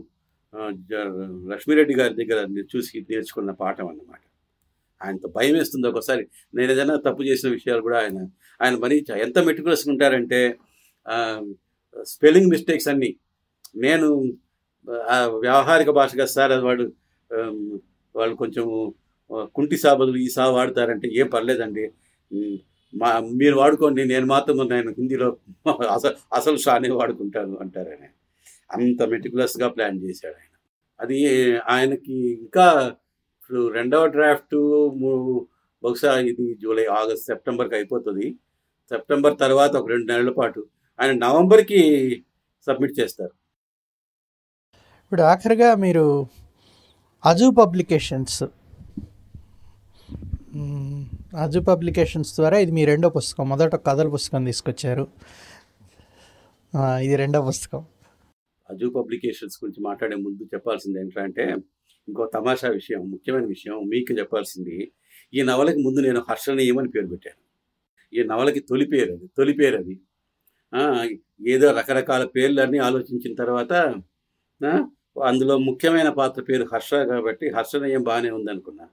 లక్ష్మీరెడ్డి గారి దగ్గర చూసి నేర్చుకున్న పాఠం అన్నమాట. ఆయనతో భయం వేస్తుంది ఒకసారి. నేను ఏదైనా తప్పు చేసిన విషయాలు కూడా ఆయన పని ఎంత మెటికులస్గా ఉంటారంటే, స్పెల్లింగ్ మిస్టేక్స్ అన్నీ నేను వ్యవహారిక భాషగా సార్ వాళ్ళు కొంచెం కుంటి సా బదులు ఈ సా వాడతారంటే ఏం పర్లేదండి, మీరు వాడుకోండి, నేను మాత్రం నేను హిందీలో అసలు షానే వాడుకుంటాను అంటారు ఆయన. అంత మెటికులస్గా ప్లాన్ చేశాడు ఆయన. అది ఆయనకి ఇంకా ఇప్పుడు 2వ డ్రాఫ్ట్ బహుశా ఇది జూలై, ఆగస్ట్, సెప్టెంబర్కి అయిపోతుంది. సెప్టెంబర్ తర్వాత ఒక 2 నెలల పాటు ఆయన నవంబర్కి సబ్మిట్ చేస్తారు. ఇప్పుడు ఆఖరిగా మీరు అజు పబ్లికేషన్స్ ద్వారా ఇది మీ 2వ పుస్తకం. మొదట కథల పుస్తకం తీసుకొచ్చారు, ఇది 2వ పుస్తకం. అజు పబ్లికేషన్స్ గురించి మాట్లాడే ముందు చెప్పాల్సింది ఏంటంటే, ఇంకో తమాషా విషయం, ముఖ్యమైన విషయం మీకు చెప్పాల్సింది. ఈ నవలకి ముందు నేను హర్షణీయం అని పేరు పెట్టాను. ఈ నవలకి తొలి పేరు అది. ఆ! ఏదో రకరకాల పేర్లన్నీ ఆలోచించిన తర్వాత ఆ! అందులో ముఖ్యమైన పాత్ర పేరు హర్ష కాబట్టి హర్షణీయం బానే ఉందనుకున్నా.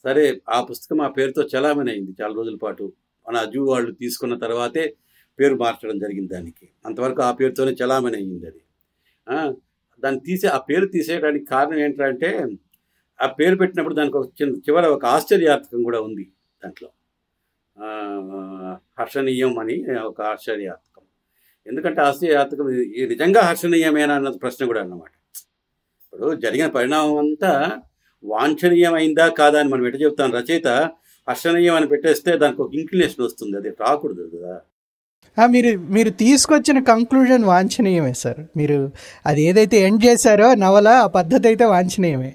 సరే ఆ పుస్తకం ఆ పేరుతో చలామణి అయింది చాలా రోజుల పాటు. మన అజూ వాళ్ళు తీసుకున్న తర్వాతే పేరు మార్చడం జరిగింది దానికి. అంతవరకు ఆ పేరుతోనే చలామణి అయిందది. ఆ! ఆ పేరు తీసేయడానికి కారణం ఏంటంటే, ఆ పేరు పెట్టినప్పుడు దానికి ఒక చివర ఒక ఆశ్చర్యార్థకం గూడా ఉంది దాంట్లో. హర్షణీయం అని ఒక ఆశ్చర్యార్థకం. ఎందుకంటే ఆశ్చర్యార్థకం ఇది నిజంగా హర్షణీయమేనా అన్నది ప్రశ్న గూడా అన్నమాట. ఇప్పుడు జరిగిన పరిణామం అంతా వాంఛనీయమైందా కాదా అని మనం ఎట్లా చెప్తాం. రచయిత హర్షణీయం అని పెట్టేస్తే దానికి ఒక ఇంక్లినేషన్ వస్తుంది. అది రాకూడదు కదా. మీరు మీరు తీసుకొచ్చిన కంక్లూజన్ వాంఛనీయమే సార్. మీరు అది ఏదైతే ఎండ్ చేశారో నవల ఆ పద్ధతి అయితే వాంఛనీయమే.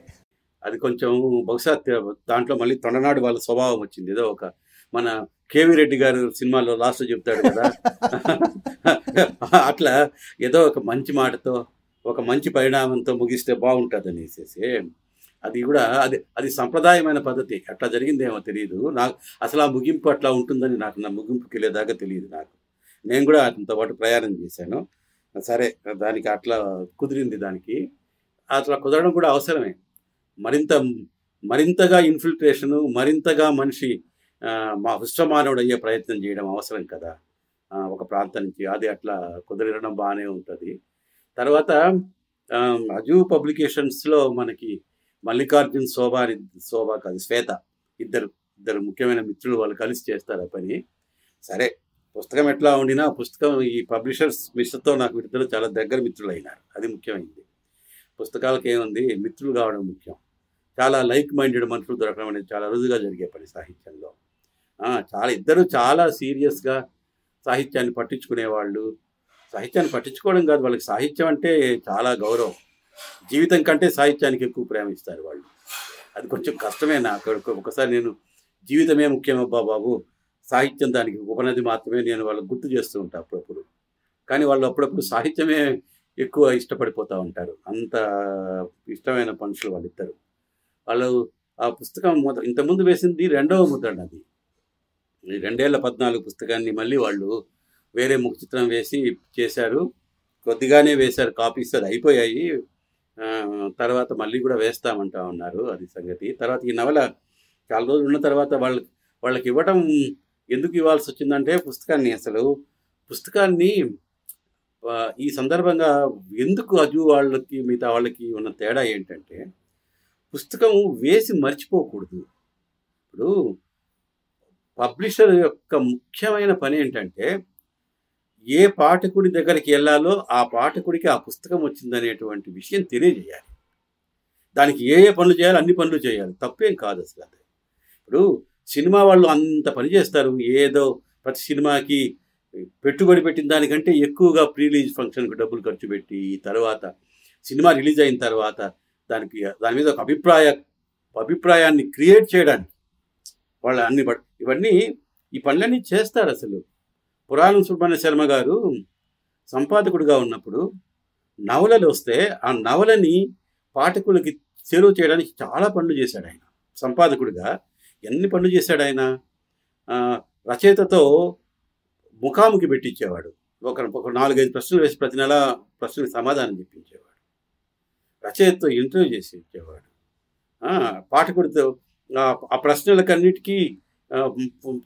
అది కొంచెం బహుశా దాంట్లో మళ్ళీ తొండనాడు వాళ్ళ స్వభావం వచ్చింది. ఏదో ఒక మన కేవీ రెడ్డి గారు సినిమాలో లాస్ట్లో చెప్తాడు కదా, అట్లా ఏదో ఒక మంచి మాటతో ఒక మంచి పరిణామంతో ముగిస్తే బాగుంటుంది అనేసి అది కూడా అది సంప్రదాయమైన పద్ధతి. అట్లా జరిగిందేమో తెలియదు నాకు. అసలు ఆ ముగింపు అట్లా ఉంటుందని నాకు నా ముగింపుకి వెళ్ళేదాకా తెలియదు నాకు. నేను కూడా అతనితో పాటు ప్రయాణం చేశాను. సరే దానికి అట్లా కుదిరింది. దానికి అట్లా కుదరడం కూడా అవసరమే. మరింతగా ఇన్ఫిల్ట్రేషను, మరింతగా మనిషి మా హృష్టమానవుడు అయ్యే ప్రయత్నం చేయడం అవసరం కదా ఒక ప్రాంతం నుంచి. అది అట్లా కుదిరడం బాగానే ఉంటుంది. తర్వాత అజూ పబ్లికేషన్స్లో మనకి మల్లికార్జున్ శోభ కాదు శ్వేత ఇద్దరు ముఖ్యమైన మిత్రులు, వాళ్ళు కలిసి చేస్తారు ఆ పని. సరే పుస్తకం ఎట్లా ఉండినా పుస్తకం ఈ పబ్లిషర్స్ మిస్టర్తో నాకు ఇద్దరు చాలా దగ్గర మిత్రులు అయినారు. అది ముఖ్యమైనది. పుస్తకాలకు ఏముంది, మిత్రులు కావడం ముఖ్యం. చాలా లైక్ మైండెడ్ మనుషులు దొరకడం అనేది చాలా అరుదుగా జరిగే పని సాహిత్యంలో. ఇద్దరు చాలా సీరియస్గా సాహిత్యాన్ని పట్టించుకునేవాళ్ళు. సాహిత్యాన్ని పట్టించుకోవడం కాదు, వాళ్ళకి సాహిత్యం అంటే చాలా గౌరవం. జీవితం కంటే సాహిత్యానికి ఎక్కువ ప్రేమిస్తారు వాళ్ళు. అది కొంచెం కష్టమే నాకు. ఒకసారి నేను జీవితమే ముఖ్యమబ్బా బాబు, సాహిత్యం దానికి ఉపనది మాత్రమే నేను వాళ్ళకి గుర్తు చేస్తూ ఉంటాను అప్పుడప్పుడు. కానీ వాళ్ళు అప్పుడప్పుడు సాహిత్యమే ఎక్కువ ఇష్టపడిపోతూ ఉంటారు. అంత ఇష్టమైన మనుషులు వాళ్ళిద్దరు. వాళ్ళు ఆ పుస్తకం ఇంతకుముందు వేసింది 2వ ముద్రణ. అది 2014 పుస్తకాన్ని మళ్ళీ వాళ్ళు వేరే ముఖ చిత్రం వేసి చేశారు. కొద్దిగానే వేశారు కాపీస్, అది అయిపోయాయి. తర్వాత మళ్ళీ కూడా వేస్తామంటా ఉన్నారు. అది సంగతి. తర్వాత ఈ నవల చాలా రోజులు ఉన్న తర్వాత వాళ్ళకి ఇవ్వడం ఎందుకు ఇవ్వాల్సి వచ్చిందంటే పుస్తకాన్ని ఈ సందర్భంగా ఎందుకు అజూ వాళ్ళకి మిగతా వాళ్ళకి ఉన్న తేడా ఏంటంటే, పుస్తకం వేసి మర్చిపోకూడదు. ఇప్పుడు పబ్లిషర్ యొక్క ముఖ్యమైన పని ఏంటంటే, ఏ పాఠకుడి దగ్గరికి వెళ్ళాలో ఆ పాఠకుడికి ఆ పుస్తకం వచ్చిందనేటువంటి విషయం తెలియజేయాలి. దానికి ఏ పనులు చేయాలి, అన్ని పనులు చేయాలి. తప్పేం కాదు అసలు. అది ఇప్పుడు సినిమా వాళ్ళు అంత పని చేస్తారు. ఏదో ప్రతి సినిమాకి పెట్టుబడి పెట్టిన దానికంటే ఎక్కువగా ప్రీ రిలీజ్ ఫంక్షన్కి డబ్బులు ఖర్చు పెట్టి, తర్వాత సినిమా రిలీజ్ అయిన తర్వాత దాని మీద ఒక అభిప్రాయాన్ని క్రియేట్ చేయడానికి వాళ్ళు ఈ పనులన్నీ చేస్తారు. అసలు పురాణం సుబ్రహ్మణ్య శర్మ గారు సంపాదకుడిగా ఉన్నప్పుడు నవలలు వస్తే ఆ నవలని పాఠకులకి చేరువ చేయడానికి చాలా పనులు చేశాడు ఆయన. సంపాదకుడిగా ఎన్ని పనులు చేశాడు ఆయన. రచయితతో ముఖాముఖి పెట్టించేవాడు. ఒక 4-5 ప్రశ్నలు వేసి ప్రతి నెల ప్రశ్నలకు సమాధానం చెప్పించేవాడు. రచయితతో ఇంటర్వ్యూ చేసి ఇచ్చేవాడు. పాఠకుడితో ఆ ప్రశ్నలకన్నిటికీ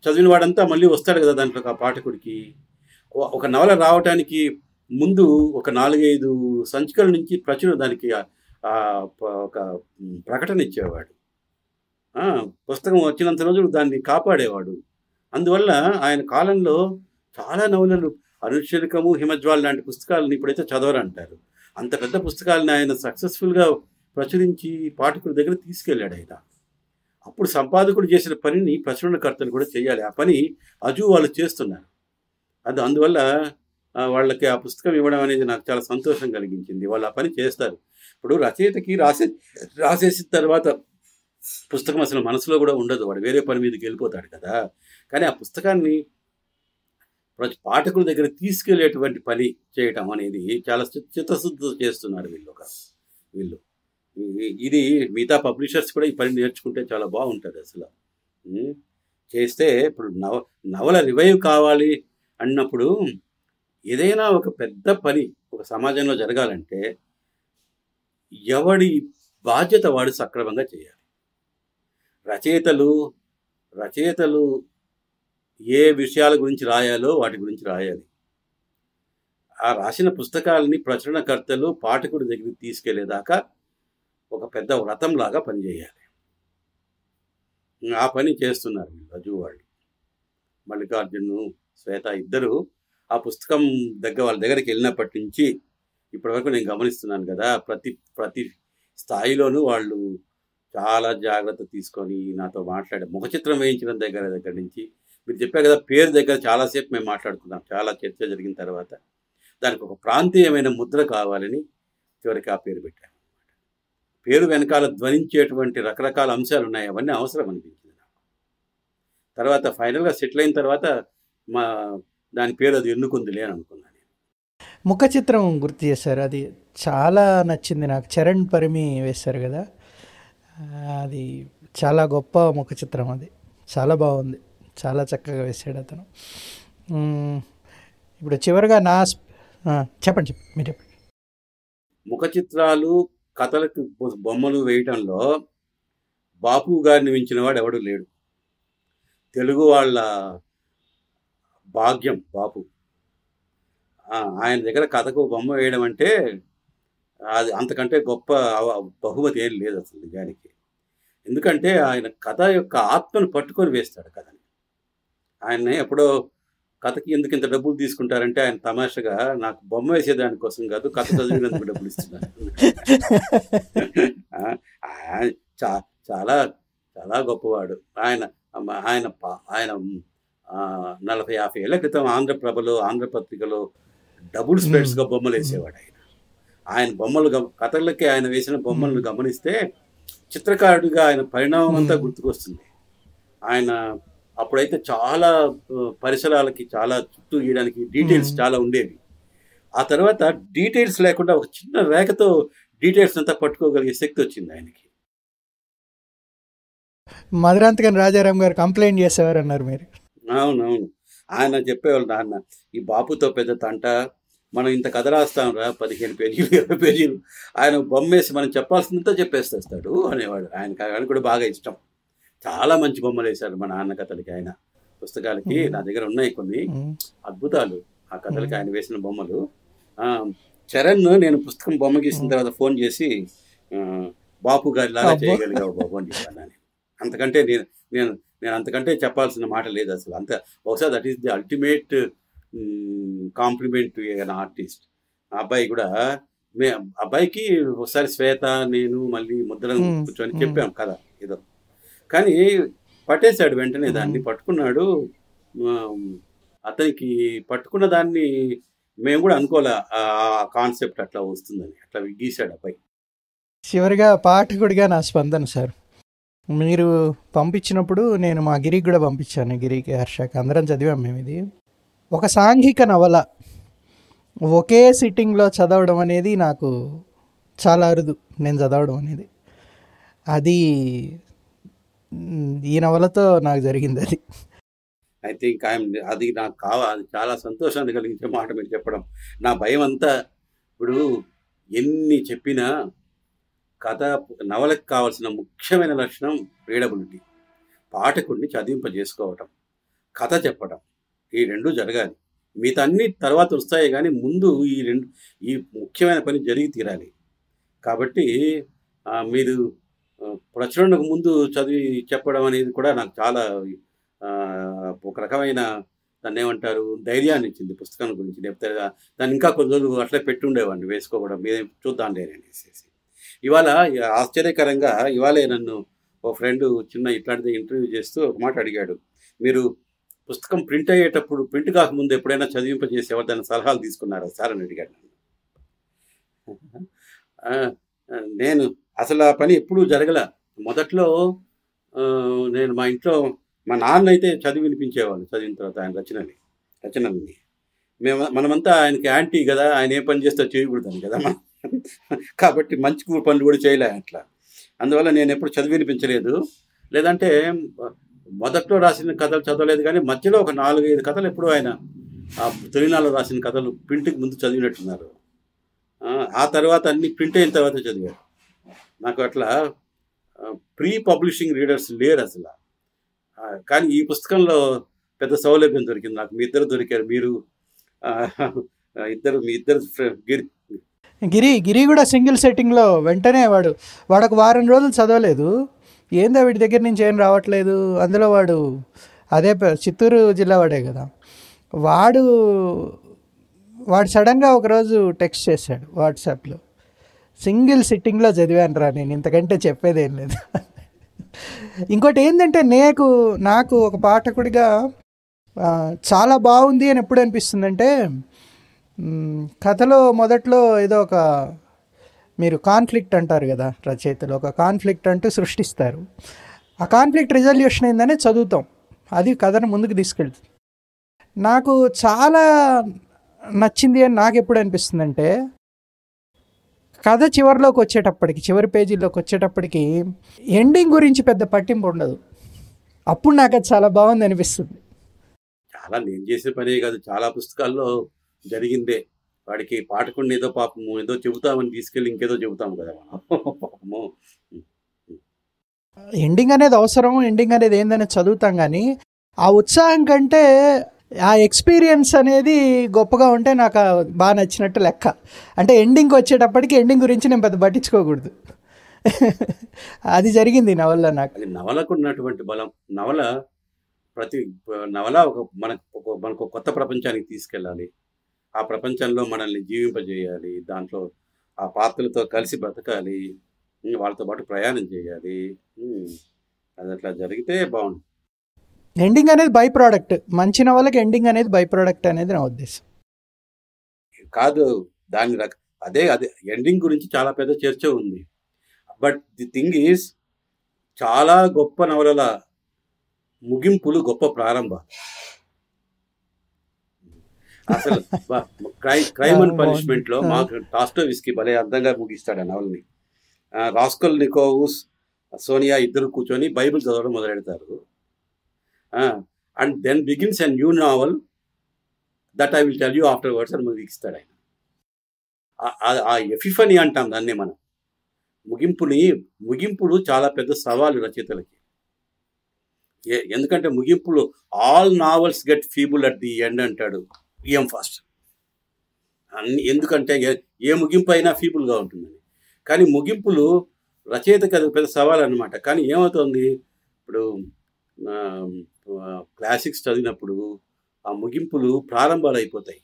చదివిన వాడంతా మళ్ళీ వస్తాడు కదా దాంట్లో. ఆ పాఠకుడికి ఒక నవల రావటానికి ముందు ఒక 4-5 సంచికల నుంచి దానికి ఒక ప్రకటన ఇచ్చేవాడు. పుస్తకం వచ్చినంత రోజులు దాన్ని కాపాడేవాడు. అందువల్ల ఆయన కాలంలో చాలా నవలలు, అనుశలికము, హిమజ్వాల్ లాంటి పుస్తకాలను ఇప్పుడైతే చదవరంటారు. అంత పెద్ద పుస్తకాలను ఆయన సక్సెస్ఫుల్గా ప్రచురించి పాఠకుల దగ్గర తీసుకెళ్ళాడు ఆయన. అప్పుడు సంపాదకుడు చేసిన పనిని ప్రచురణకర్తలు కూడా చేయాలి. ఆ పని అజూ వాళ్ళు చేస్తున్నారు. అందువల్ల వాళ్ళకి ఆ పుస్తకం ఇవ్వడం అనేది నాకు చాలా సంతోషం కలిగించింది. వాళ్ళు ఆ పని చేస్తారు. ఇప్పుడు రచయితకి రాసేసిన తర్వాత పుస్తకం అసలు మనసులో కూడా ఉండదు. వాడు వేరే పని మీదకి వెళ్ళిపోతాడు కదా. కానీ ఆ పుస్తకాన్ని పాఠకుల దగ్గర తీసుకెళ్లేటువంటి పని చేయటం అనేది చాలా చిత్తశుద్ధితో చేస్తున్నారు వీళ్ళు. ఇది మిగతా పబ్లిషర్స్ కూడా ఈ పని నేర్చుకుంటే చాలా బాగుంటుంది అసలు. ఉమ్, చేస్తే ఇప్పుడు నవల రివైవ్ కావాలి అన్నప్పుడు ఏదైనా ఒక పెద్ద పని ఒక సమాజంలో జరగాలంటే ఎవడి బాధ్యత వాడు సక్రమంగా చేయాలి. రచయితలు రచయితలు ఏ విషయాల గురించి రాయాలో వాటి గురించి రాయాలి. ఆ రాసిన పుస్తకాలని ప్రచురణకర్తలు పాఠకుడి దగ్గరికి తీసుకెళ్లేదాకా ఒక పెద్ద వ్రతంలాగా పనిచేయాలి. ఆ పని చేస్తున్నారు వీళ్ళు రజు వాళ్ళు. మల్లికార్జును, శ్వేత ఇద్దరు ఆ పుస్తకం వాళ్ళ దగ్గరికి వెళ్ళినప్పటి నుంచి ఇప్పటివరకు నేను గమనిస్తున్నాను కదా, ప్రతి ప్రతి స్థాయిలోనూ వాళ్ళు చాలా జాగ్రత్త తీసుకొని నాతో మాట్లాడే ముఖ చిత్రం వేయించడం దగ్గర నుంచి మీరు చెప్పారు కదా, పేరు దగ్గర చాలాసేపు మేము మాట్లాడుకున్నాం. చాలా చర్చ జరిగిన తర్వాత దానికి ఒక ప్రాంతీయమైన ముద్ర కావాలని చివరికి ఆ పేరు పెట్టాను. పేరు వెనకాల ధ్వనించేటువంటి రకరకాల అంశాలు ఉన్నాయి, అవన్నీ అవసరం అనిపించింది నాకు. తర్వాత ఫైనల్గా సెటిల్ అయిన తర్వాత దాని పేరు అది ఎన్నుకుందిలే అని అనుకున్నాను. ముఖ చిత్రం గుర్తు చేశారు, అది చాలా నచ్చింది నాకు. చరణ్ పరిమి వేశారు కదా, అది చాలా గొప్ప ముఖ చిత్రం. అది చాలా బాగుంది, చాలా చక్కగా వేశాడు అతను. ఇప్పుడు చివరిగా చెప్పండి మీరు చెప్పండి. ముఖ చిత్రాలు, కథలకు బొమ్మలు వేయటంలో బాపు గారిని మించిన వాడు ఎవడు లేడు. తెలుగు వాళ్ళ భాగ్యం బాపు. ఆయన దగ్గర కథకు బొమ్మ వేయడం అంటే అది అంతకంటే గొప్ప బహుమతి ఏం లేదు అసలు నిజానికి. ఎందుకంటే ఆయన కథ యొక్క ఆత్మను పట్టుకొని వేస్తాడు కథని. ఆయన ఎప్పుడో కథకి ఎందుకు ఇంత డబ్బులు తీసుకుంటారంటే ఆయన తమాషగా నాకు బొమ్మ వేసేదానికోసం కాదు, కథ చదివినందుకు డబ్బులు ఇస్తున్నారు. చాలా చాలా గొప్పవాడు ఆయన. ఆయన ఆయన 40-50 ఏళ్ల క్రితం ఆంధ్రప్రభలో, ఆంధ్రపత్రికలో డబుల్ స్ప్రెడ్స్గా బొమ్మలు వేసేవాడు ఆయన. ఆయన బొమ్మలు కథలకి ఆయన వేసిన బొమ్మలను గమనిస్తే చిత్రకారుడిగా ఆయన పరిణామం అంతా గుర్తుకొస్తుంది. ఆయన అప్పుడైతే చాలా పరిసరాలకి చాలా చుట్టూ గీయడానికి డీటెయిల్స్ చాలా ఉండేవి. ఆ తర్వాత డీటెయిల్స్ లేకుండా ఒక చిన్న రేఖతో డీటెయిల్స్ అంతా పట్టుకోగలిగే శక్తి వచ్చింది ఆయనకి. మధురాంతకన్ రాజారాం గారు కంప్లైంట్ చేసేవారు అన్నారు మీరు. అవునవును, ఆయన చెప్పేవాళ్ళు, నాన్న ఈ బాపుతో పెద్ద తంట, మనం ఇంత కథ రాస్తాం రా, 15 పేజీలు 20 పేజీలు, ఆయన బొమ్మేసి మనం చెప్పాల్సిందంతా చెప్పేస్తాడు అనేవాడు. ఆయన కూడా బాగా ఇష్టం. చాలా మంచి బొమ్మలు వేశారు మా నాన్న కథలకి, ఆయన పుస్తకాలకి. నా దగ్గర ఉన్నాయి కొన్ని అద్భుతాలు ఆ కథలకి ఆయన వేసిన బొమ్మలు. చరణ్ నేను పుస్తకం బొమ్మ గీసిన తర్వాత ఫోన్ చేసి బాపు గారి లాగా చేయగలిగావు బాబు అని చెప్పాను. అంతకంటే నేను అంతకంటే చెప్పాల్సిన మాట లేదు అసలు. అంత బహుశా that is the ultimate compliment to an artist. ఆ అబ్బాయి కూడా అబ్బాయికి ఒకసారి శ్వేత నేను మళ్ళీ ముద్ర కూర్చొని చెప్పాం కదా ఏదో, కానీ పట్టేశాడు వెంటనే. దాన్ని పట్టుకున్నాడు. అతనికి పట్టుకున్న దాన్ని మేము కూడా అనుకోలే ఆ కాన్సెప్ట్ అట్లా వస్తుందని, అట్లా గీశాడు అబ్బాయి. చివరిగా పాఠకుడిగా నా స్పందన సార్, మీరు పంపించినప్పుడు నేను మా గిరికి కూడా పంపించాను, గిరికి హర్షకి అందరం చదివాం మేము. ఇది ఒక సాంఘిక నవల ఒకే సిట్టింగ్లో చదవడం అనేది నాకు చాలా అరుదు, నేను చదవడం అనేది. అది ఈ నవలతో నాకు జరిగింది. అది ఐ థింక్ అది నాకు అది చాలా సంతోషాన్ని కలిగించే మాట మీరు చెప్పడం. నా భయం అంతా ఇప్పుడు ఎన్ని చెప్పినా కథ నవలకు కావాల్సిన ముఖ్యమైన లక్షణం రీడబిలిటీ, పాఠకుడిని చదివింపజేసుకోవటం, కథ చెప్పడం, ఈ రెండు జరగాలి. మిగతా అన్ని తర్వాత వస్తాయి కానీ ముందు ఈ ముఖ్యమైన పని జరిగి తీరాలి. కాబట్టి మీరు ప్రచురణకు ముందు చదివి చెప్పడం అనేది కూడా నాకు చాలా ఒక రకమైన దాన్ని ఏమంటారు ధైర్యాన్ని ఇచ్చింది పుస్తకం గురించి. లేకపోతే దాన్ని ఇంకా కొన్ని రోజులు అట్లే పెట్టుండేవాడిని వేసుకోవడం, మీద చూద్దాం లేనేసి. ఇవాళ ఆశ్చర్యకరంగా ఇవాళే నన్ను ఓ ఫ్రెండ్ చిన్న ఇట్లాంటిది ఇంటర్వ్యూ చేస్తూ ఒక మాట అడిగాడు, మీరు పుస్తకం ప్రింట్ అయ్యేటప్పుడు ప్రింట్ కాకముందు ఎప్పుడైనా చదివింపజేసేవారు, దాన్ని సలహాలు తీసుకున్నారా సార్ అని అడిగాడు నన్ను. నేను అసలు ఆ పని ఎప్పుడూ జరగల. మొదట్లో నేను మా ఇంట్లో మా నాన్న అయితే చదివి వినిపించేవాళ్ళు, చదివిన తర్వాత ఆయన రచనల్ని. మనమంతా ఆయనకి యాంటీ కదా, ఆయన ఏ పని చేస్తే చేయకూడదని కదా మనం, కాబట్టి మంచి పనులు కూడా చేయలే అట్లా. అందువల్ల నేను ఎప్పుడు చదివి వినిపించలేదు. లేదంటే మొదట్లో రాసిన కథలు చదవలేదు, కానీ మధ్యలో ఒక 4-5 కథలు ఎప్పుడూ ఆయన ఆ తొలినాళ్ళు రాసిన కథలు ప్రింట్కి ముందు చదివినట్టున్నారు. ఆ తర్వాత అన్ని ప్రింట్ అయిన తర్వాత చదివారు. నాకు అట్లా ప్రీ పబ్లిషింగ్ రీడర్స్ లేరు అసలు. కానీ ఈ పుస్తకంలో పెద్ద సౌలభ్యం దొరికింది నాకు. మీ ఇద్దరు దొరికారు. మీరు మీ ఇద్దరు గిరి కూడా సింగిల్ సెట్టింగ్లో వెంటనే వాడు ఒక వారం రోజులు చదవలేదు. ఏందో వీడి దగ్గర నుంచి ఏం రావట్లేదు. అందులో వాడు అదే చిత్తూరు జిల్లా వాడే కదా. వాడు సడన్గా ఒకరోజు టెక్స్ట్ చేశాడు వాట్సాప్లో, సింగిల్ సిట్టింగ్లో చదివాను రా నేను, ఇంతకంటే చెప్పేదేం లేదు. ఇంకోటి ఏంటంటే నాకు ఒక పాఠకుడిగా చాలా బాగుంది అని ఎప్పుడు అనిపిస్తుందంటే, కథలో మొదట్లో ఏదో ఒక మీరు కాన్ఫ్లిక్ట్ అంటారు కదా, రచయితలు ఒక కాన్ఫ్లిక్ట్ అంటూ సృష్టిస్తారు. ఆ కాన్ఫ్లిక్ట్ రిజల్యూషన్ ఏందనే చదువుతాం, అది కథను ముందుకు తీసుకెళ్తుంది. నాకు చాలా నచ్చింది అని నాకు ఎప్పుడు అనిపిస్తుందంటే, కథ చివరిలోకి వచ్చేటప్పటికి, చివరి పేజీల్లోకి వచ్చేటప్పటికి ఎండింగ్ గురించి పెద్ద పట్టింపు ఉండదు. అప్పుడు నాకు అది చాలా బాగుంది అనిపిస్తుంది. చాలా నేను చేసే పనే కాదు, చాలా పుస్తకాల్లో జరిగిందే. వాడికి పాఠకుడిని ఏదో పాపము ఏదో చెబుతామని తీసుకెళ్ళి ఇంకేదో చెబుతాము కదా పాపము. ఎండింగ్ అనేది అవసరం, ఎండింగ్ అనేది ఏందనేది చదువుతాం, కానీ ఆ ఉత్సాహం కంటే ఆ ఎక్స్పీరియన్స్ అనేది గొప్పగా ఉంటే నాకు బాగా నచ్చినట్టు లెక్క. అంటే ఎండింగ్కి వచ్చేటప్పటికి ఎండింగ్ గురించి నేను పెద్ద పట్టించుకోకూడదు. అది జరిగింది నవల. నాకు నవలకు ఉన్నటువంటి బలం, ప్రతి నవల మనకు కొత్త ప్రపంచానికి తీసుకెళ్ళాలి. ఆ ప్రపంచంలో మనల్ని జీవింపజేయాలి. దాంట్లో ఆ పాత్రలతో కలిసి బ్రతకాలి, వాళ్ళతో పాటు ప్రయాణం చేయాలి. అది అట్లా జరిగితే బాగుంటుంది. ఎండింగ్ అనేది బై ప్రోడక్ట్. మంచి నవలకి ఎండింగ్ అనేది బై ప్రోడక్ట్ అనేది నా ఉద్దేశం కాదు. అదే ఎండింగ్ గురించి చాలా పెద్ద చర్చ ఉంది. బట్ ది థింగ్ ఈజ్, చాలా గొప్ప నవలల ముగింపులు గొప్ప ప్రారంభాలు. అసలు క్రైమ్ అండ్ పనిష్మెంట్ లో మాకు టాస్టోవిస్కీ భలే అందంగా ముగిస్తాడు ఆ నవల్ని. రాస్కోల్నికోవ్, సోనియా ఇద్దరు కూర్చొని బైబిల్ చదవడం మొదలెడతారు. And then begins a new novel that I will tell you afterwards అని ముగిస్తాడు ఆయన. ఆ ఎఫిఫనీ అంటాం దాన్నే మనం. ముగింపులు చాలా పెద్ద సవాలు రచయితలకి. ఎందుకంటే ముగింపులు, all novels get feeble at the end అంటాడు ఈఎం ఫాస్ట్. ఎందుకంటే ఏ ముగింపు అయినా ఫీబుల్గా ఉంటుందని. కానీ ముగింపులు రచయితకి అది పెద్ద సవాల్ అనమాట. కానీ ఏమవుతుంది, ఇప్పుడు క్లాసిక్స్ చదివినప్పుడు ఆ ముగింపులు ప్రారంభాలు అయిపోతాయి.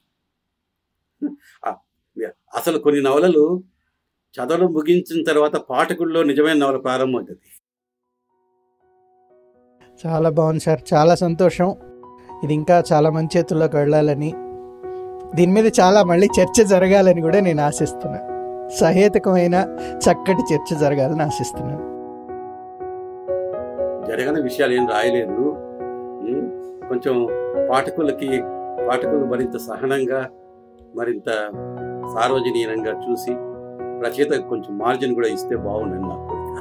అసలు కొన్ని నవలలు చదవడం ముగించిన తర్వాత పాఠకుల్లో నిజమైన నవల ప్రారంభం అవుతుంది. చాలా బాగుంది సార్, చాలా సంతోషం. ఇది ఇంకా చాలా మంచి చేతుల్లోకి వెళ్ళాలని, దీని మీద చాలా మళ్ళీ చర్చ జరగాలని కూడా నేను ఆశిస్తున్నాను. సహేతుకమైన చక్కటి చర్చ జరగాలని ఆశిస్తున్నాను. జరగని విషయాలు ఏం రాయలేదు. కొంచెం పాఠకులు మరింత సహనంగా, మరింత సార్వజనీయంగా చూసి రచయితకు కొంచెం మార్జిన్ కూడా ఇస్తే బాగుండని నా కోరిక.